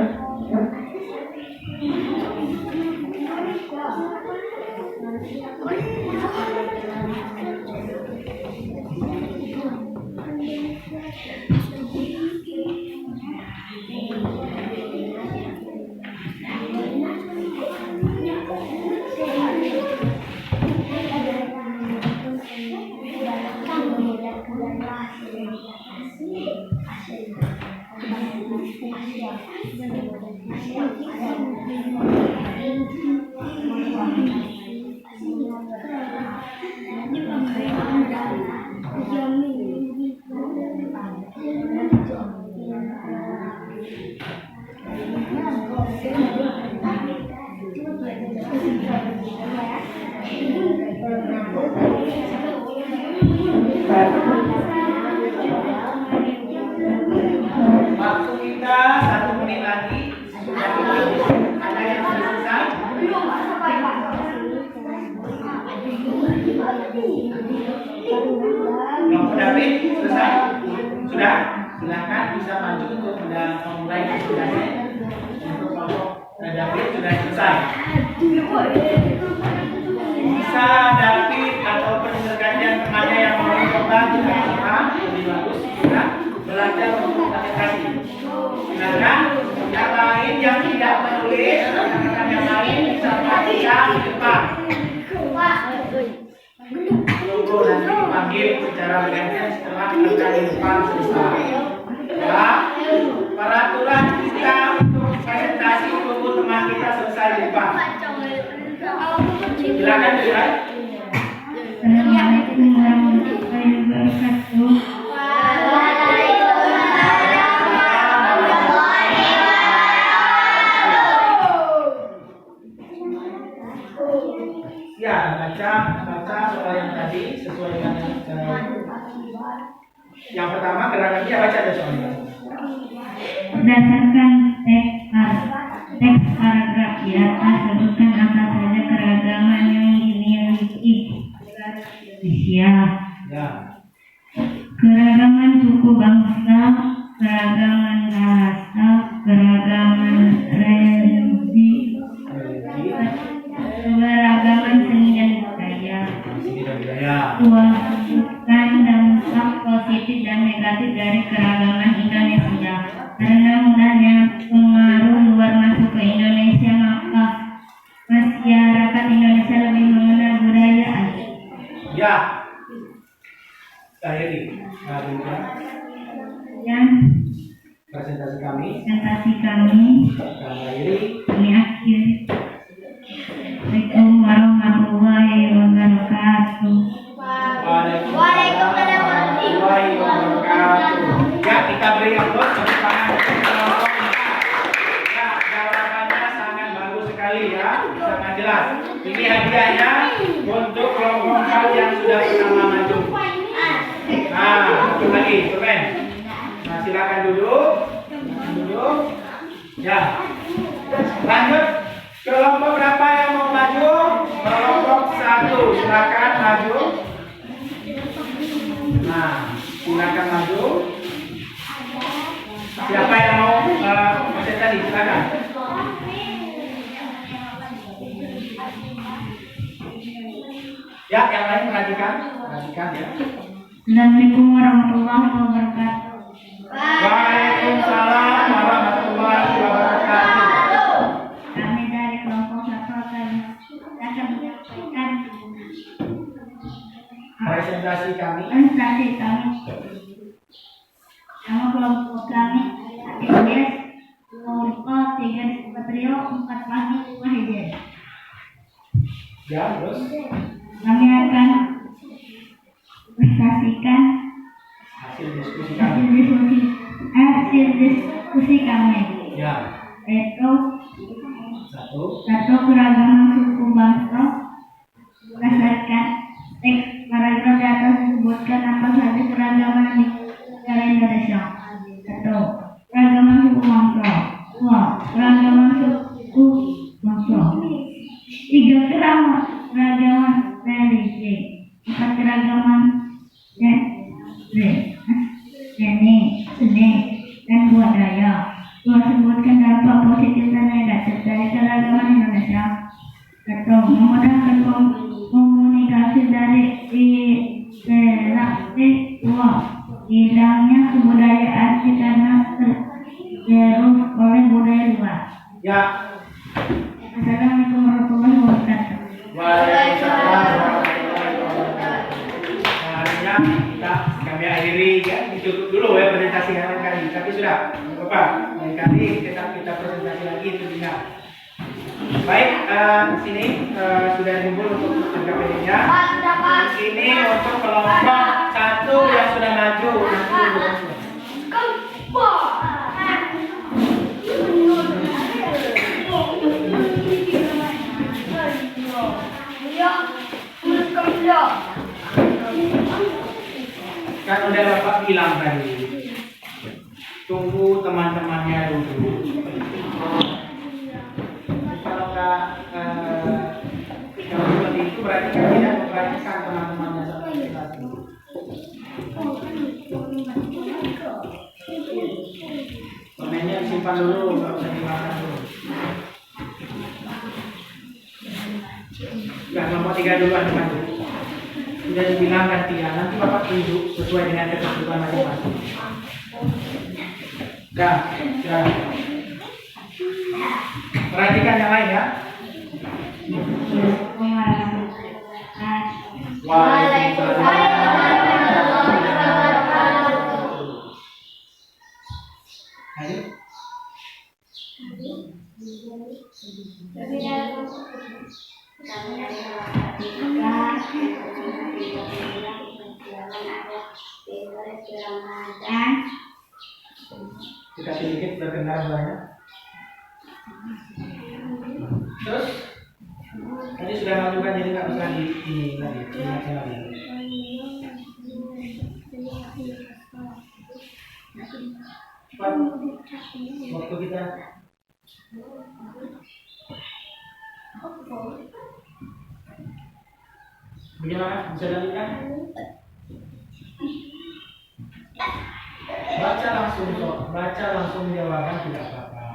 Waktu kita 1 menit lagi. Ada yang selesai? Kelompok David selesai? Sudah? Silakan bisa maju untuk memulai presentasi. Untuk kelompok David sudah selesai. Bisa David atau rekan temannya yang mau mencoba tidak apa, lebih bagus kita belajar untuk presentasi. Silakan yang lain yang tidak menulis, rekan-rekan yang lain bisa praktikan di depan. Tunggu nanti dipanggil secara bergantian setelah rekan di depan selesai. Ya, peraturan kita untuk presentasi tunggu teman kita selesai di depan. Silakan Jiran. Assalamualaikum warahmatullahi wabarakatuh. Ya, baca soal yang tadi sesuai dengan yang pertama gerakannya baca ada soalnya. Berdasarkan teks paragraf di atas, sebutkan apa saja keragaman yang dimiliki Indonesia. Ya. Keragaman suku bangsa, keragaman bahasa, keragaman religi, keragaman seni dan budaya. Sebutkan dampak positif dan negatif dari keragaman Indonesia. Karena mudahnya pengaruh luar masuk ke Indonesia, maka masyarakat Indonesia lebih mengenal budaya asli. Ya. Saya di Dan presentasi kami. Kang Iri. ini akhir. Assalamualaikum warahmatullahi wabarakatuh. Waalaikumsalam warahmatullahi wabarakatuh. Ya, kita beri aplaus tepuk tangan untuk kelompok kita. Ya, jawabannya sangat bagus sekali ya, sangat jelas. Ini hadiahnya untuk kelompok yang sudah pertama maju. Nah, satu lagi, keren. Nah, silakan duduk. Duduk. Ya. Lanjut. Kelompok berapa yang mau maju? Kelompok 1, silakan maju. Nah, silakan maju. Siapa yang mau presentasi? Silakan. Ya, yang lain perhatikan ya. Assalamualaikum warahmatullahi wabarakatuh. Waalaikumsalam warahmatullahi wabarakatuh. Kami dari kelompok 1 akan menyampaikan Presentasi kami. Nama kelompok kami ATS Kelompok 3 Patrio 4 Langit 5 Hijau. Ya, terus. Kami akan presentasikan Hasil diskusi hasil kami. diskusi kami. Ya. Yaitu Satu. satu keragaman suku bangsa berdasarkan teks paragraf di atas disebutkan apa saja keragaman di negara Indonesia. Satu, keragaman suku bangsa. Dua, keragaman suku bangsa. Tiga, keragaman religi. Empat, keragaman seni dan budaya. Dua, sebutkan dampak positif dan negatif dari keragaman Indonesia. Satu, memudahkan komunikasi dari interaksi. Dua, hilangnya kebudayaan karena tergerus oleh budaya luar. Ya. Assalamualaikum warahmatullahi wabarakatuh. Waalaikumsalam warahmatullahi wabarakatuh. Nah, artinya kami akhiri ya, cukup dulu ya presentasi hari kali. Tapi sudah, Bapak, lain kali kita presentasi lagi itu ingat. Baik, di sini sudah kumpul untuk PPD-nya. Ini untuk kelompok satu yang sudah maju. Kan udah Bapak bilang tadi, tunggu teman-temannya dulu. Kalau nggak kalau seperti itu berarti kan tidak memperhatikan teman-temannya sampai saat ini. Permennya disimpan dulu, nggak usah dimakan dulu. Ya, kelompok 3 duluan maju. Sudah dibilang gantian, nanti Bapak tunjuk sesuai dengan ketentuan masing-masing. Dah. Perhatikan yang lain ya. Ayo. Kita sedikit berkenal banyak. Terus tadi sudah majukan jadi nggak usah di ini tadi ingatnya lagi. Cepat waktu kita. Bagaimana bisa dilanjutkan? Baca langsung jawaban tidak apa-apa.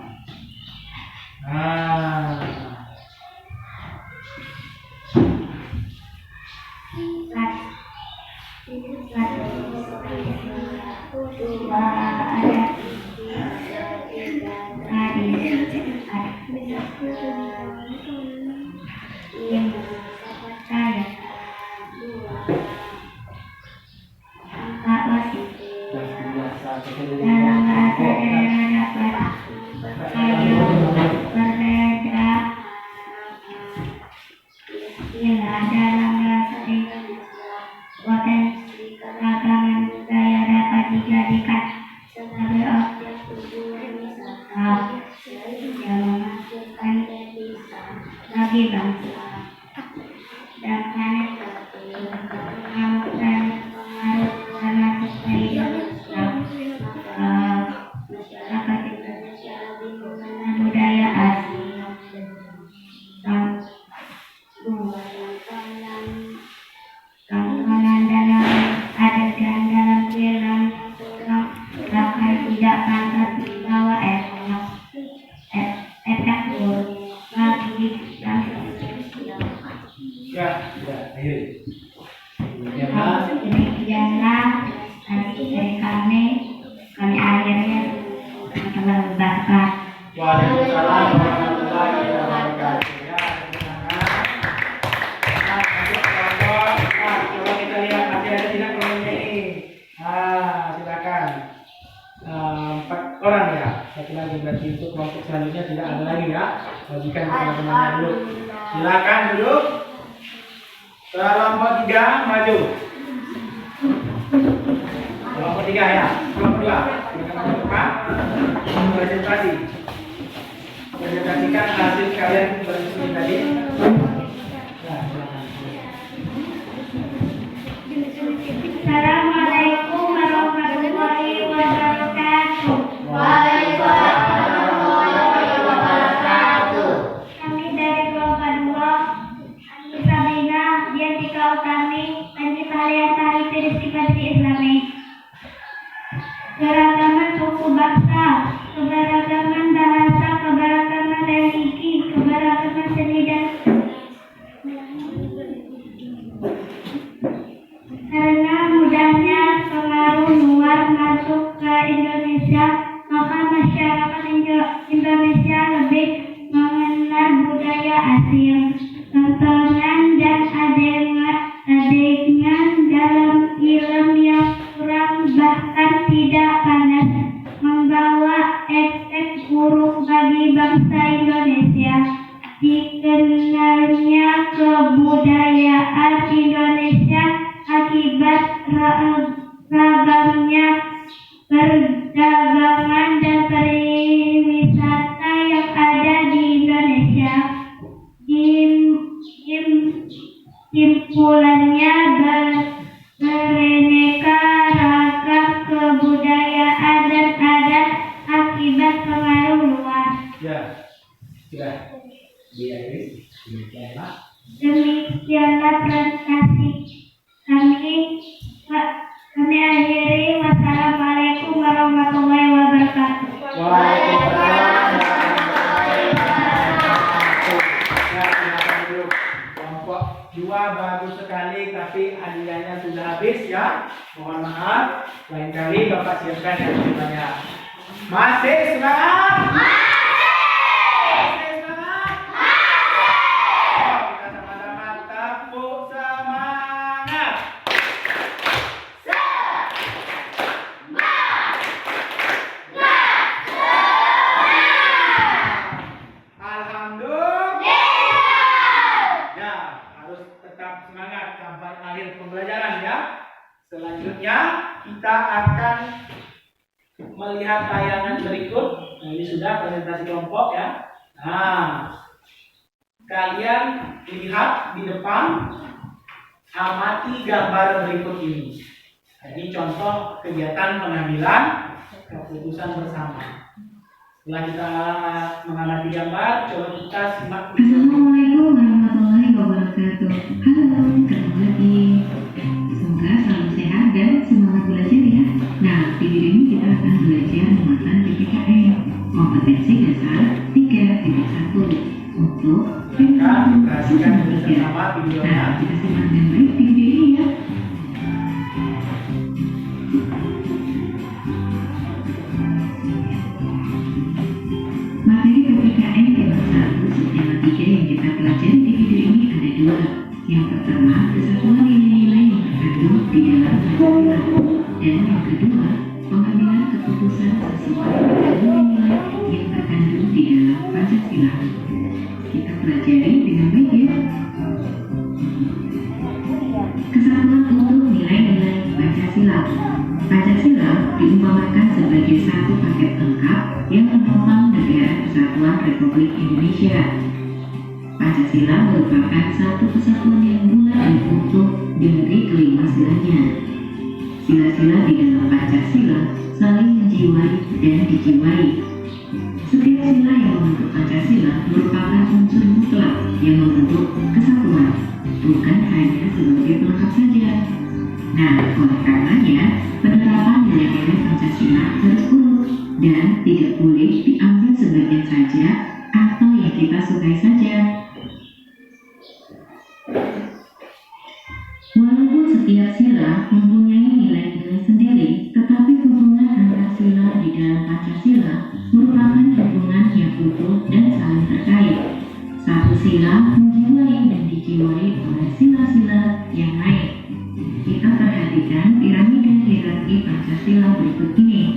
Nah. Demikianlah dari kami akhirnya telah Waalaikumsalam warahmatullahi wabarakatuh. Ya, coba kita lihat masih ada tidak kolomnya ini. Silakan. 4 orang ya. Satu lagi berarti untuk kelompok selanjutnya tidak ada lagi ya. Bagikan ke teman-temannya dulu. Silakan duduk. Kelompok 3 maju. Kelompok 3 ya. Kelompok 2. Silakan maju Pak. Presentasi. presentasikan hasil kalian berdiskusi tadi. Nah, silakan. Assalamualaikum warahmatullahi wabarakatuh. Kami dari kelompok 2, Ani Sabina, Diantika Utami, Lanjut Halian Tari Rizky Fadli Islami. Keragaman suku bangsa, keberagaman bahasa, keberagaman religi, keberagaman seni dan karena mudahnya pengaruh luar masuk ke Indonesia, maka masyarakat Indonesia lebih mengenal budaya asing. Tontonan dan adegan dalam film yang kurang bahkan tidak panas membawa efek buruk bagi bangsa Indonesia. Dikenalnya kebudayaan Indonesia akibat ragamnya perdagangan dan pariwisata yang ada di Indonesia. Simpulannya beraneka ragam kebudayaan dan adat akibat pengaruh luar. Ya, sudah. Diakhiri. Demikianlah. Demikianlah presentasi kami akhiri. Wassalamualaikum warahmatullahi wabarakatuh. Waalaikumsalam warahmatullahi wabarakatuh. Ya, silakan duduk. Kelompok 2 bagus sekali, tapi adilannya sudah habis ya. Mohon maaf. Lain kali Bapak siapkan yang lebih banyak. Masih semangat? Masih semangat? Oh, kita sama-sama tepuk semangat. Ya, harus tetap semangat sampai akhir pembelajaran ya. Selanjutnya kita akan melihat tayangan berikut. Nah, ini sudah presentasi kelompok ya. Nah, kalian lihat di depan, amati gambar berikut ini. Jadi contoh kegiatan pengambilan keputusan bersama. Setelah kita mengamati gambar, coba kita simak video. Assalamualaikum warahmatullahi wabarakatuh. Halo, ketemu lagi. Semoga selalu sehat dan semangat belajar ya. Nah, di video ini kita akan belajar muatan PPKN kompetensi dasar 3.1 untuk Perhatikan bersama videonya. Nah, kita simak dengan baik di video ini ya. Materi PPKN tema 1 subtema 3 yang kita pelajari di video ini ada 2. Yang pertama, kesatuan nilai-nilai yang terkandung di dalam Pancasila. Dan yang kedua, pengambilan keputusan sesuai dengan nilai-nilai yang terkandung di dalam Pancasila. Kita pelajari dengan baik ya. Kesatuan untuk nilai-nilai Pancasila. Pancasila diumpamakan sebagai satu paket lengkap yang menopang negara Kesatuan Republik Indonesia. Pancasila merupakan satu kesatuan yang bulat dan utuh dari kelima silanya. Sila-sila di dalam Pancasila saling menjiwai dan dijiwai. Setiap sila yang membentuk Pancasila merupakan unsur mutlak yang membentuk kesatuan, bukan hanya sebagai pelengkap saja. Nah, oleh karenanya, penerapan nilai-nilai Pancasila harus urut dan tidak boleh diambil sebagian saja atau yang kita sukai saja. Walaupun setiap sila mempunyai nilai-nilai sendiri, tetapi hubungan antara sila di dalam Pancasila merupakan hubungan yang utuh dan saling terkait. Satu sila menjiwai dan dijiwai oleh sila-sila yang lain. Kita perhatikan piramida hierarki Pancasila berikut ini.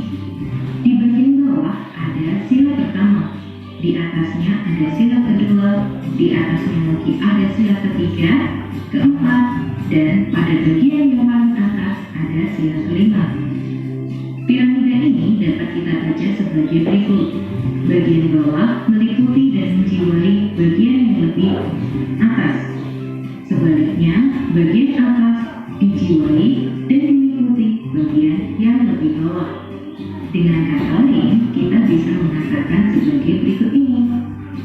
Di bagian bawah ada sila pertama, di atasnya ada sila kedua, di atasnya lagi ada sila ketiga, keempat, dan pada bagian yang paling atas ada sila kelima. Piramida ini ini dapat kita baca sebagai berikut. Bagian bawah meliputi dan menjiwai bagian yang lebih atas. Sebaliknya, bagian atas dijiwai dan meliputi bagian yang lebih bawah. Dengan kata lain, kita bisa mengatakan sebagai berikut ini.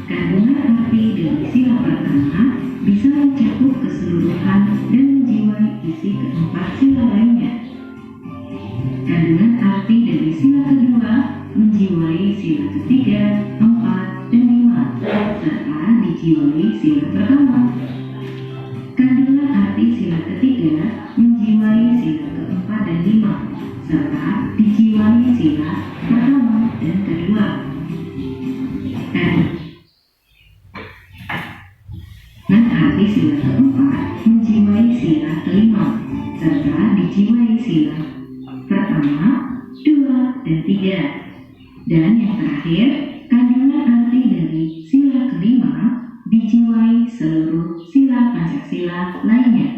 Kandungan arti dari sila pertama bisa mencakup keseluruhan dan menjiwai isi keempat sila lainnya. Kandungan arti dari sila kedua menjiwai sila ketiga, empat, dan lima, serta dijiwai sila pertama. Kandungan arti sila ketiga menjiwai sila keempat dan lima, serta dijiwai sila pertama dan kedua. Dan arti sila keempat menjiwai sila kelima, serta dijiwai sila pertama, dua, dan tiga. Dan yang terakhir, kandungan arti dari sila kelima dijiwai seluruh sila Pancasila lainnya.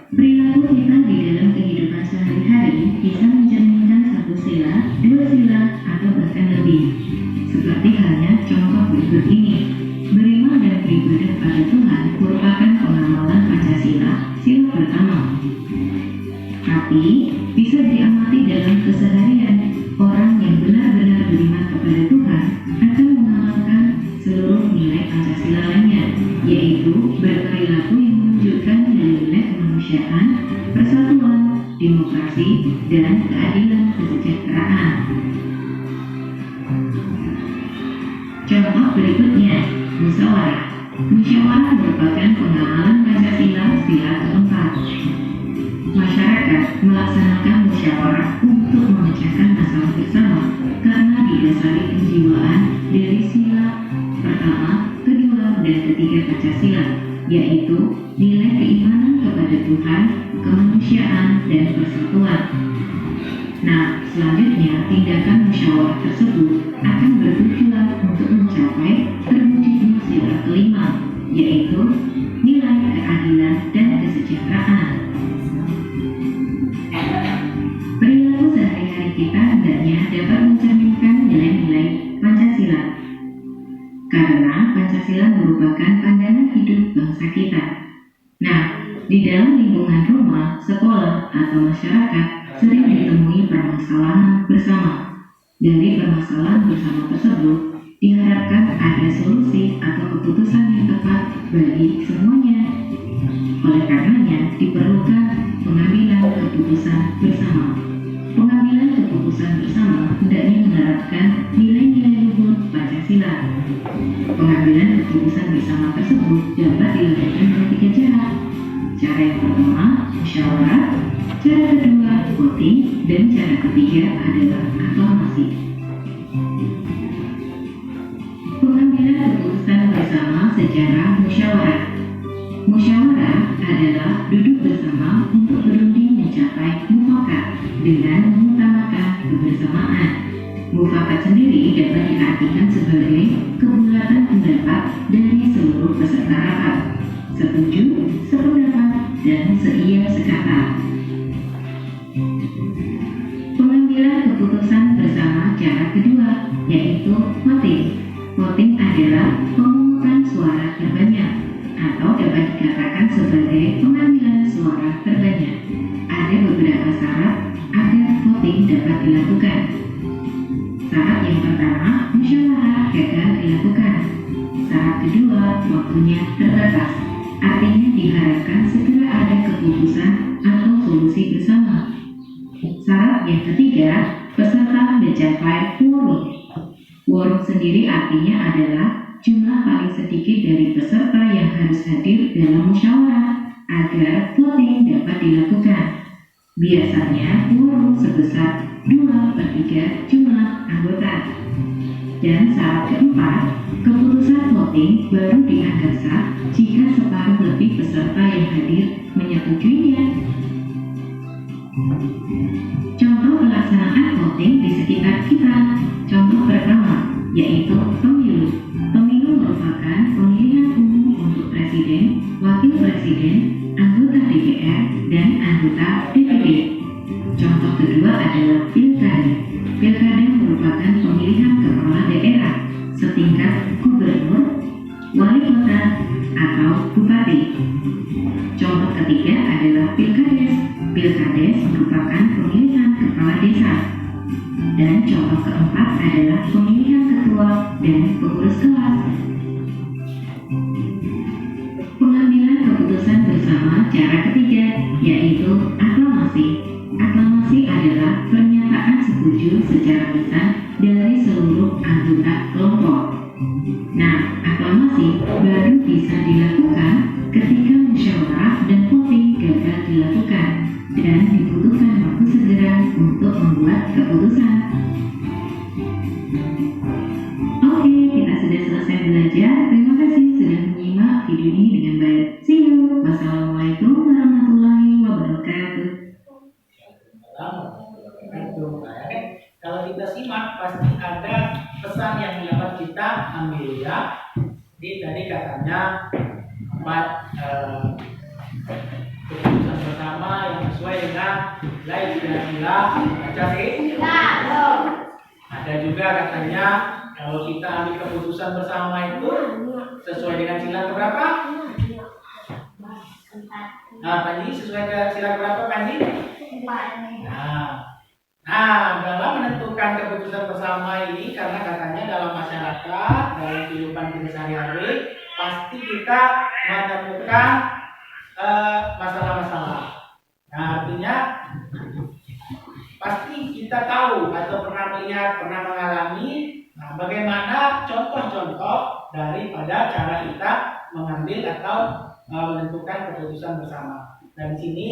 Perilaku kita di dalam kehidupan sehari-hari bisa mencerminkan satu sila, dua sila, atau bahkan lebih. Seperti halnya contoh berikut ini. Beriman dan beribadah pada Tuhan merupakan pengamalan Pancasila, sila pertama. Tapi, bisa diamati dalam keseharian, orang yang benar-benar beriman kepada Tuhan akan mengamalkan seluruh nilai Pancasila lainnya, yaitu berperilaku yang menunjukkan nilai-nilai kemanusiaan, persatuan, demokrasi, dan keadilan kesejahteraan. Contoh berikutnya, musyawarah. Musyawarah merupakan pengamalan Pancasila sila keempat. Masyarakat melaksanakan musyawarah untuk memecahkan masalah bersama karena didasari penjiwaan dari sila pertama, kedua, dan ketiga Pancasila, yaitu nilai keimanan kepada Tuhan, kemanusiaan, dan persatuan. Nah, selanjutnya tindakan musyawarah tersebut akan bertujuan untuk mencapai terwujudnya sila kelima, yaitu nilai keadilan dan kesejahteraan. Perilaku sehari-hari kita hendaknya dapat mencerminkan nilai-nilai Pancasila, karena Pancasila merupakan pandangan hidup bangsa kita. Nah, di dalam lingkungan rumah, sekolah, atau masyarakat sering ditemui permasalahan bersama. Dari permasalahan bersama tersebut, diharapkan ada solusi atau keputusan yang tepat bagi semuanya. Oleh karenanya, diperlukan pengambilan keputusan bersama. Pengambilan keputusan bersama hendaknya menerapkan nilai-nilai luhur Pancasila. Pengambilan keputusan bersama tersebut dapat dilakukan dengan 3 cara. Cara yang pertama, musyawarah. Cara kedua, voting. Dan cara ketiga adalah aklamasi. Pengambilan keputusan bersama secara musyawarah. Musyawarah adalah duduk bersama untuk berunding mencapai mufakat dengan mengutamakan kebersamaan. Mufakat sendiri dapat diartikan sebagai kebulatan pendapat dari seluruh peserta rapat, setuju, sependapat, dan seia sekata. Pengambilan keputusan bersama cara kedua, yaitu voting. Voting adalah pemungutan suara terbanyak, atau dapat dikatakan sebagai pengambilan suara terbanyak. Ada beberapa syarat agar voting dapat dilakukan. Syarat yang pertama, musyawarah gagal dilakukan. Syarat kedua, waktunya terbatas. Artinya diharapkan segera ada keputusan atau solusi bersama. Syarat yang ketiga, peserta mencapai quorum. Quorum sendiri artinya adalah jumlah paling sedikit dari peserta yang harus hadir dalam musyawarah agar voting dapat dilakukan. Biasanya quorum sebesar 2/3 jumlah anggota. Dan syarat keempat, keputusan voting baru dianggap sah jika separuh lebih peserta yang hadir menyetujuinya. Contoh pelaksanaan voting di sekitar kita. Contoh pertama, yaitu pemilu. Pemilu merupakan pemilihan umum untuk presiden, wakil presiden, anggota DPR, dan anggota DPD. kedua adalah pilkada. Pilkada merupakan pemilihan kepala daerah setingkat gubernur, wali kota, atau bupati. Contoh ketiga adalah pilkades. Pilkades merupakan pemilihan kepala desa. Dan contoh keempat adalah pemilihan ketua dan pengurus kelas. Pengambilan keputusan bersama cara ketiga, yaitu aklamasi. Aklamasi adalah pernyataan setuju secara lisan dari seluruh anggota kelompok. Nah, aklamasi baru bisa dilakukan ketika musyawarah dan voting gagal dilakukan dan dibutuhkan waktu segera untuk membuat keputusan. Oke, kita sudah selesai belajar. Terima kasih sudah menyimak video ini dengan baik. See you. Wassalamualaikum warahmatullahi wabarakatuh. Kalau kita simak pasti ada pesan yang dapat kita ambil ya. Jadi tadi katanya keputusan bersama yang sesuai dengan nilai kira-kira baca sih. Ada juga katanya kalau kita ambil keputusan bersama itu sesuai dengan sila berapa? Nah, Panji sesuai dengan sila berapa Panji? Nah, dalam menentukan keputusan bersama ini karena katanya dalam masyarakat, dalam kehidupan kita sehari-hari pasti kita menemukan masalah-masalah. Nah, artinya pasti kita tahu atau pernah melihat, pernah mengalami. Nah, bagaimana contoh-contoh daripada cara kita mengambil atau menentukan keputusan bersama. Dan di sini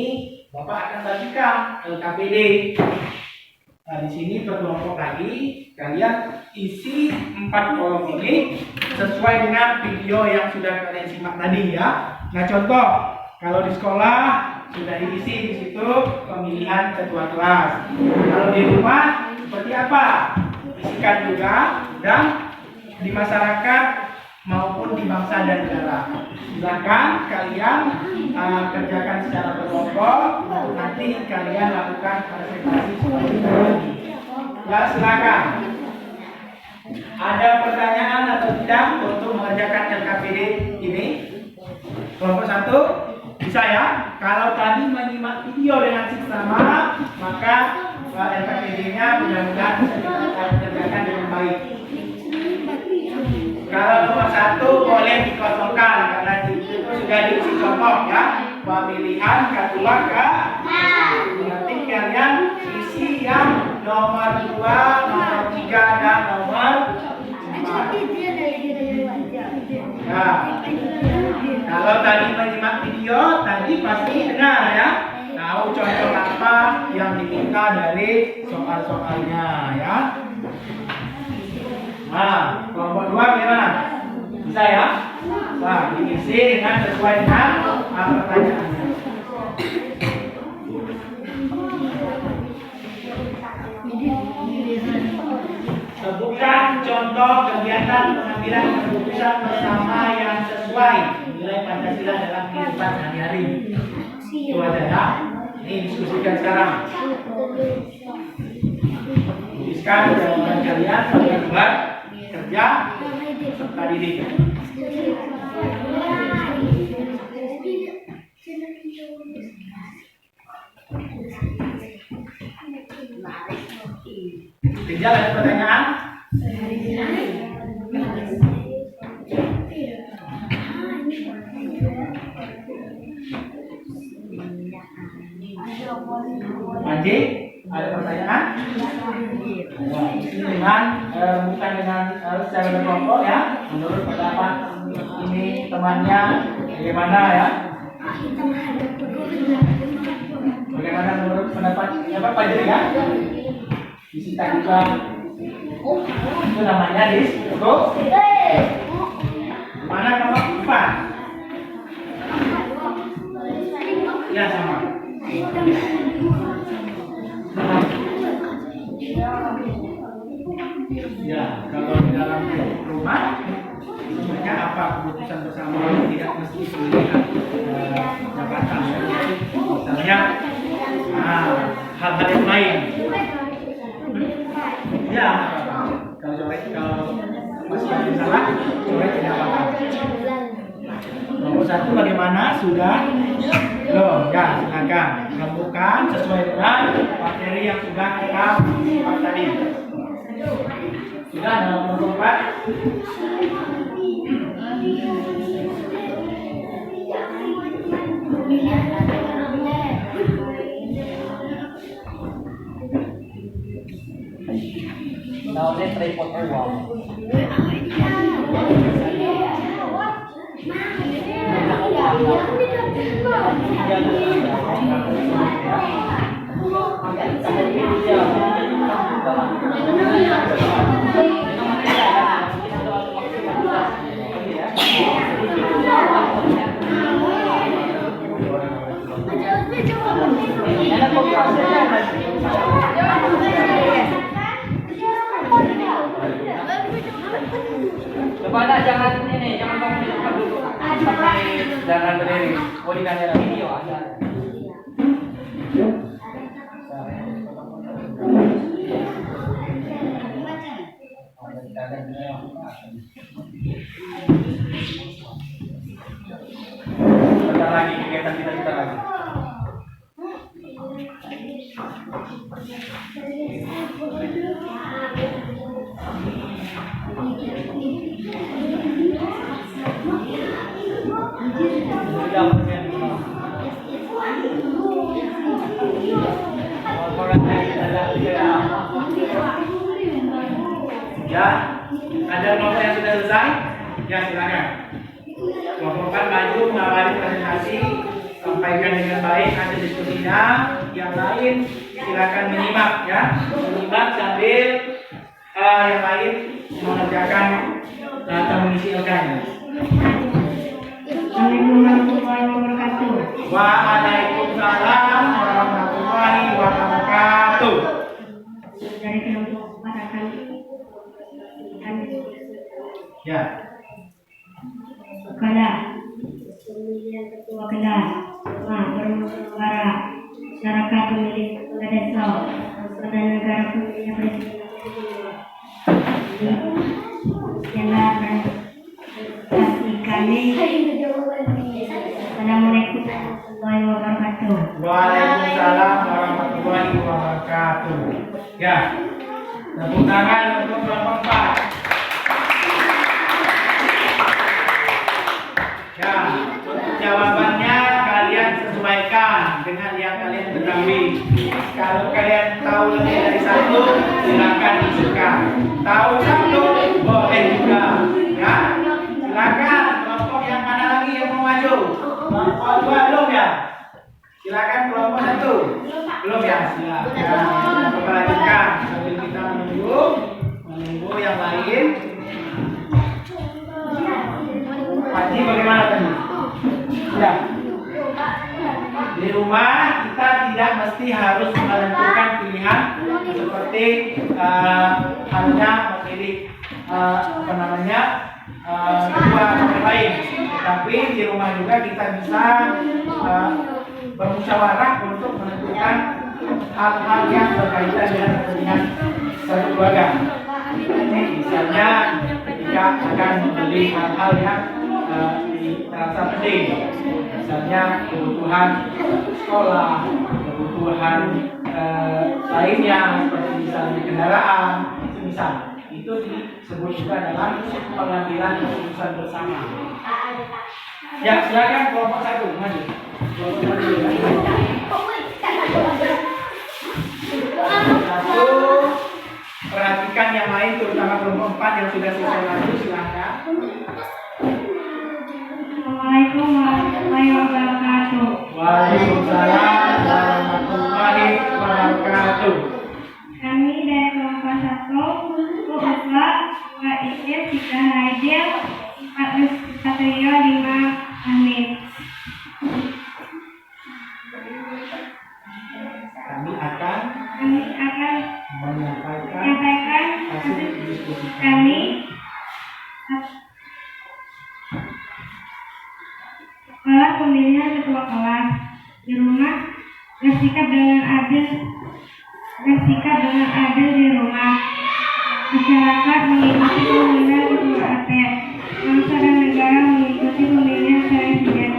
Bapak akan bagikan LKPD. Nah, di sini berkelompok lagi, kalian isi 4 kolom ini sesuai dengan video yang sudah kalian simak tadi ya. Nah, contoh kalau di sekolah sudah diisi di situ pemilihan ketua kelas. Kalau di rumah seperti apa? Isikan juga dan di masyarakat maupun di bangsa dan negara. Silakan kalian kerjakan secara berkelompok. Nanti kalian lakukan presentasi seperti ini. Ya, silakan. Ada pertanyaan atau tidak untuk mengerjakan LKPD ini? Kelompok 1 bisa ya. Kalau tadi menyimak video dengan seksama, maka LKPD-nya mudah-mudahan bisa kita kerjakan dengan baik. Kalau nomor 1 boleh dikosongkan karena itu sudah diisi contoh ya. Pemilihan ketua ke. Nanti kalian isi yang nomor 2, nomor 3 dan nomor 4. Nah, kalau tadi menyimak video tadi pasti dengar ya. Tahu contoh apa yang diminta dari soal-soalnya ya. Nah, kelompok 2 gimana? Bisa ya? Nah, diisi dengan sesuai dengan pertanyaannya. Sebutkan contoh kegiatan pengambilan keputusan bersama yang sesuai nilai Pancasila dalam kehidupan sehari-hari. Itu aja ya. Ini diskusikan sekarang. Tuliskan jawaban kalian sebagai buat kerja serta didik. Kerja ada pertanyaan? Panji, ada pertanyaan? Dengan bukan dengan secara berkelompok ya. Menurut pendapat ini temannya bagaimana ya? Bagaimana menurut pendapat siapa Panji ya? Disita juga. Itu namanya diskusi. Mana nomor 4? Ya sama. Ya, kalau di dalam rumah sebenarnya apa keputusan bersama tidak mesti melihat jabatan. Misalnya hal-hal yang lain. satu bagaimana? Sudah? Belum? Ya, silakan gabungkan sesuai dengan materi yang sudah kita bahas tadi. Sudah nomor 4. Daunnya tripod uang. Coba ada jangan ini, jangan kamu di depan dulu. Jangan berdiri. Oh di kamera video ada. Bentar lagi kegiatan kita sebentar lagi. Ya, ada kelompok yang sudah selesai? Ya, silakan. Kelompok 4 maju mengawali presentasi, sampaikan dengan baik, ada diskusinya. Yang lain silakan menyimak ya, menyimak sambil yang lain mengerjakan atau mengisi LK-nya. Assalamualaikum warahmatullahi wabarakatuh. Waalaikumsalam warahmatullahi wabarakatuh. Dari kelompok 4 akan Ya, kelas pemilihan ketua kelas, bermusyawarah masyarakat pemilih kepala desa, kepala negara pemilihan presiden jalan presentasi kami. Assalamualaikum warahmatullahi wabarakatuh. waalaikumsalam warahmatullahi wabarakatuh. Ya, tepuk tangan untuk kelompok 4. Ya, untuk jawabannya kalian sesuaikan dengan yang kalian ketahui. Kalau kalian tahu lebih dari satu, silakan isukan. Tahu satu, boleh juga. Ya, silakan. Kelompok yang mana lagi yang mau maju? Kelompok 2 belum ya? Silakan kelompok 1. Belum ya? Silakan. Kita lanjutkan sambil kita menunggu yang lain. Haji bagaimana tadi? Ya. Di rumah kita tidak mesti harus menentukan pilihan seperti hanya memilih kedua atau yang lain. Tapi di rumah juga kita bisa bermusyawarah untuk menentukan hal-hal yang berkaitan dengan kepentingan satu keluarga. Misalnya ketika akan membeli hal-hal yang terasa penting, misalnya kebutuhan sekolah, kebutuhan lainnya seperti misalnya kendaraan, itu disebut juga dalam pengambilan keputusan bersama. Ya, silakan kelompok 1 maju. Satu, perhatikan yang lain, terutama kelompok 4 yang sudah selesai maju, silakan. Assalamualaikum warahmatullahi wabarakatuh. Waalaikumsalam warahmatullahi wabarakatuh. Kami dari kelompok 1, Uswa, 2 Isis, 3 Haidil, 4 Satrio, 5 Hamid. Kami akan menyampaikan hasil diskusi kami kelas pemilihan ketua kelas. Di rumah bersikap dengan adil di rumah. Masyarakat mengikuti pemilihan ketua RT. Bangsa dan negara mengikuti pemilihan presiden.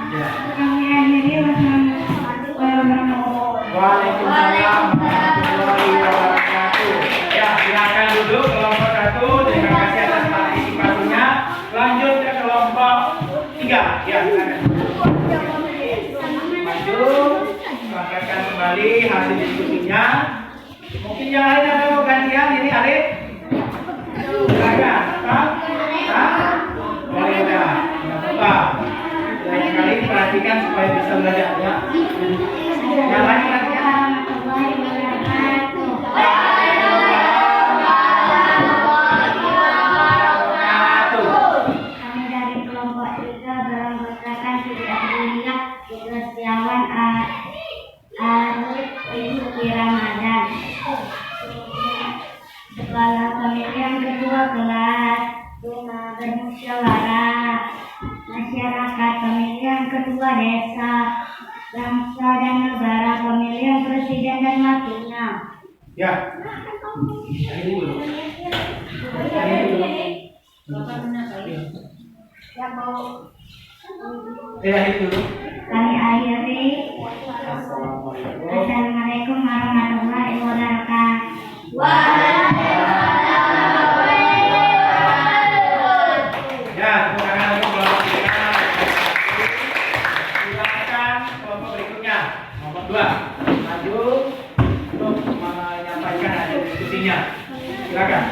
Ya. Kami akhiri wassalamualaikum warahmatullahi Waalaikumsalam warahmatullahi wabarakatuh. Ya, silakan duduk kelompok 1. Terima kasih atas partisipasinya. Lanjut ke kelompok 3. Ya, silakan. Maju, sampaikan kembali hasil diskusinya. Mungkin yang lain ada gantian ini Arif. Silakan. Boleh dah. Apa? Lain kali perhatikan supaya bisa belajar ya. Yang lain perhatikan. Kami dari kelompok 3 beranggotakan Siti Abdullah, Ibu Setiawan, Arif, Ibu Ramadan. Kepala pemilihan ketua kelas bermusyawarah, masyarakat pemilihan ketua desa, bangsa dan negara pemilihan presiden dan wakilnya. Ya. Ini dulu. Yang mau Ini dulu. kami akhiri. Assalamualaikum. Assalamualaikum warahmatullahi wabarakatuh. Ya, tepuk tangan untuk kelompok 3. Silakan kelompok berikutnya. Kelompok 2. Maju untuk menyampaikan hasil diskusinya. Silakan.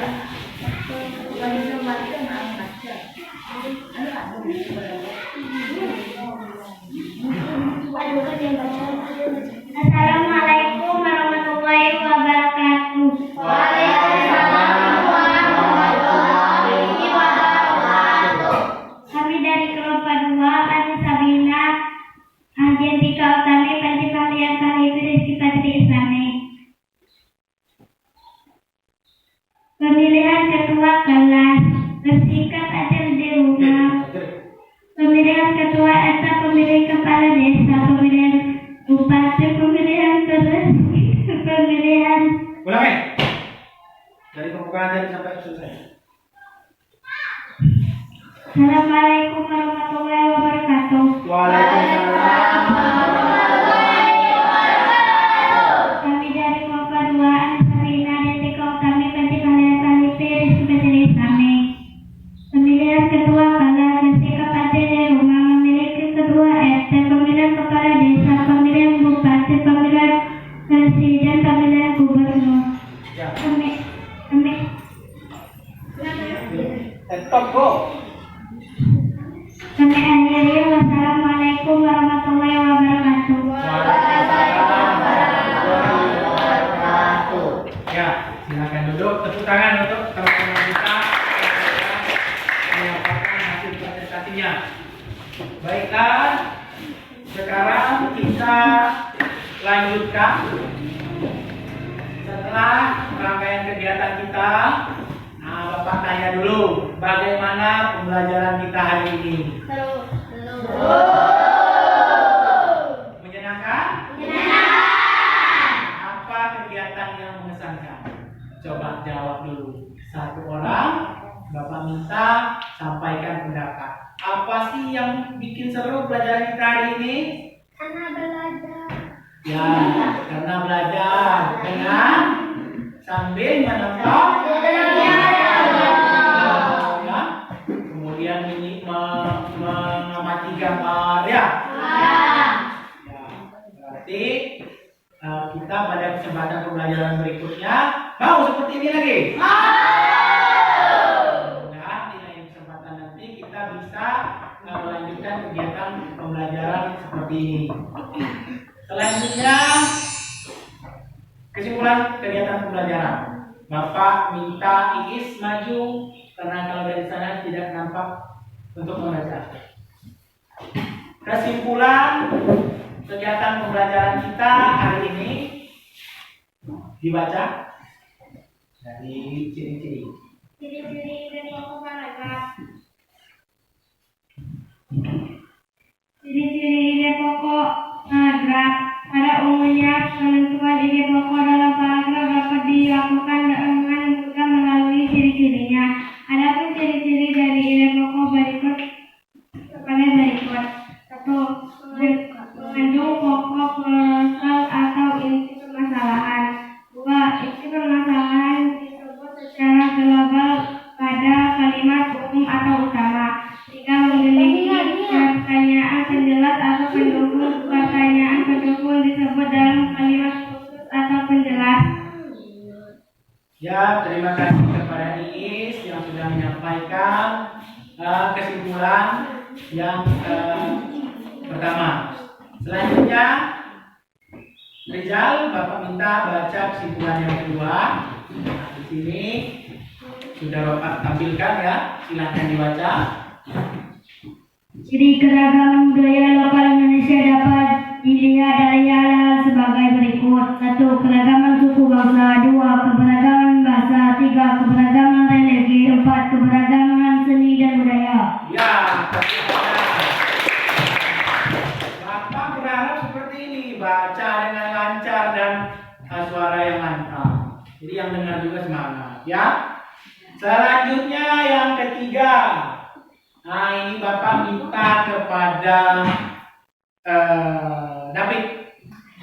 Assalamualaikum warahmatullahi wabarakatuh. Kami dari kelompok 2, Ani Sabina, Argentika Utami, Panji Kalian Kali Rizki Patri Islami. Pemilihan ketua kelas bersikap adil di rumah. Pemilihan ketua RT, pemilihan kepala desa, pemilihan bupati, pemilihan terus, pemilihan. Ulangi. Dari pembukaan tadi sampai selesai. Assalamualaikum warahmatullahi wabarakatuh. Waalaikumsalam. Kami dari kelompok 2, Ani Sabina, Argentika Utami, Panji Kalian Kali Rizki Patri Islami. Pemilihan ketua kelas bersikap adil di rumah, memiliki ketua RT, pemilihan kepala desa, pemilihan bupati, pemilihan presiden, pemilihan gubernur. Ya. Kami Stop, go. akhiri. Wassalamualaikum warahmatullahi wabarakatuh. Ya, silakan duduk. Tepuk tangan untuk teman-teman kita yang menyampaikan hasil presentasinya. Baiklah, sekarang kita lanjutkan. Setelah rangkaian kegiatan kita, Bapak tanya dulu, bagaimana pembelajaran kita hari ini? Menyenangkan? Apa kegiatan yang mengesankan? Coba jawab dulu. Satu orang, Bapak minta sampaikan pendapat. Apa sih yang bikin seru pelajaran kita hari ini? Karena belajar. Ya, karena belajar dengan sambil menonton. Ya. Kemudian ini mengamati gambar ya. Ya, berarti kita pada kesempatan pembelajaran berikutnya mau seperti ini lagi. Mudah-mudahan di lain kesempatan nanti kita bisa melanjutkan kegiatan pembelajaran seperti ini. Selanjutnya kesimpulan kegiatan pembelajaran. Bapak minta Iis maju karena kalau dari sana tidak nampak untuk membaca. Kesimpulan kegiatan pembelajaran kita hari ini dibaca dari ciri-ciri. Ciri-ciri dari kelompok paragraf. Ciri-ciri ide pokok paragraf. Pada umumnya penentuan ide pokok dalam paragraf dapat dilakukan dengan mudah melalui ciri-cirinya. Adapun ciri-ciri dari ide pokok berikut kepada berikut. Ya, terima kasih kepada Iis yang sudah menyampaikan kesimpulan yang pertama. Selanjutnya, Rizal, Bapak minta baca kesimpulan yang kedua. Nah, di sini sudah Bapak tampilkan ya, silakan dibaca. Ciri keragaman budaya lokal Indonesia dapat dilihat dari hal sebagai berikut. 1. Keragaman suku bangsa. 2. Keberagaman bahasa. 3. Keberagaman religi. 4. Keberagaman seni dan budaya. Ya, Bapak berharap seperti ini, baca dengan lancar dan suara yang lancar. Jadi yang dengar juga semangat, ya. Selanjutnya yang ketiga. Nah, ini Bapak minta kepada David,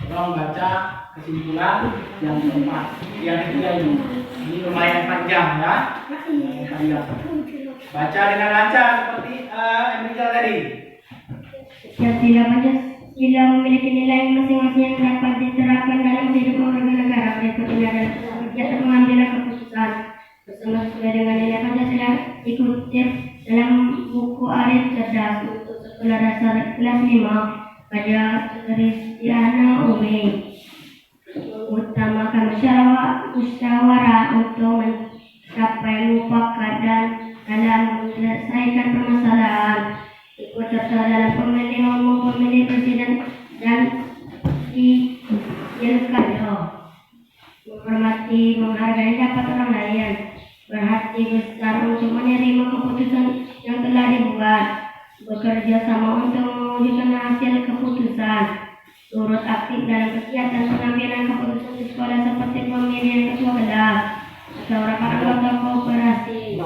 tolong baca kesimpulan yang keempat, yang ketiga ini. Ini lumayan panjang ya. Lumayan panjang. Baca dengan lancar seperti Emilia tadi. Sila Pancasila memiliki nilai masing-masing yang dapat diterapkan dalam kehidupan warga negara. Berikutnya adalah kegiatan pengambilan keputusan bersama sesuai dengan nilai Pancasila dikutip dalam buku Arif Cerdas untuk sekolah dasar kelas 5 pada Kristiana Umi. Utamakan musyawarah untuk mencapai mufakat dan dalam menyelesaikan permasalahan. Ikut serta dalam pemilihan umum, pemilihan presiden dan di pilkada. Menghormati, menghargai pendapat orang lain. Berhati besar untuk menerima keputusan yang telah dibuat. Bekerja sama untuk mewujudkan hasil keputusan. Turut aktif dalam kegiatan pengambilan keputusan di sekolah seperti pemilihan ketua kelas, musyawarah anggota koperasi.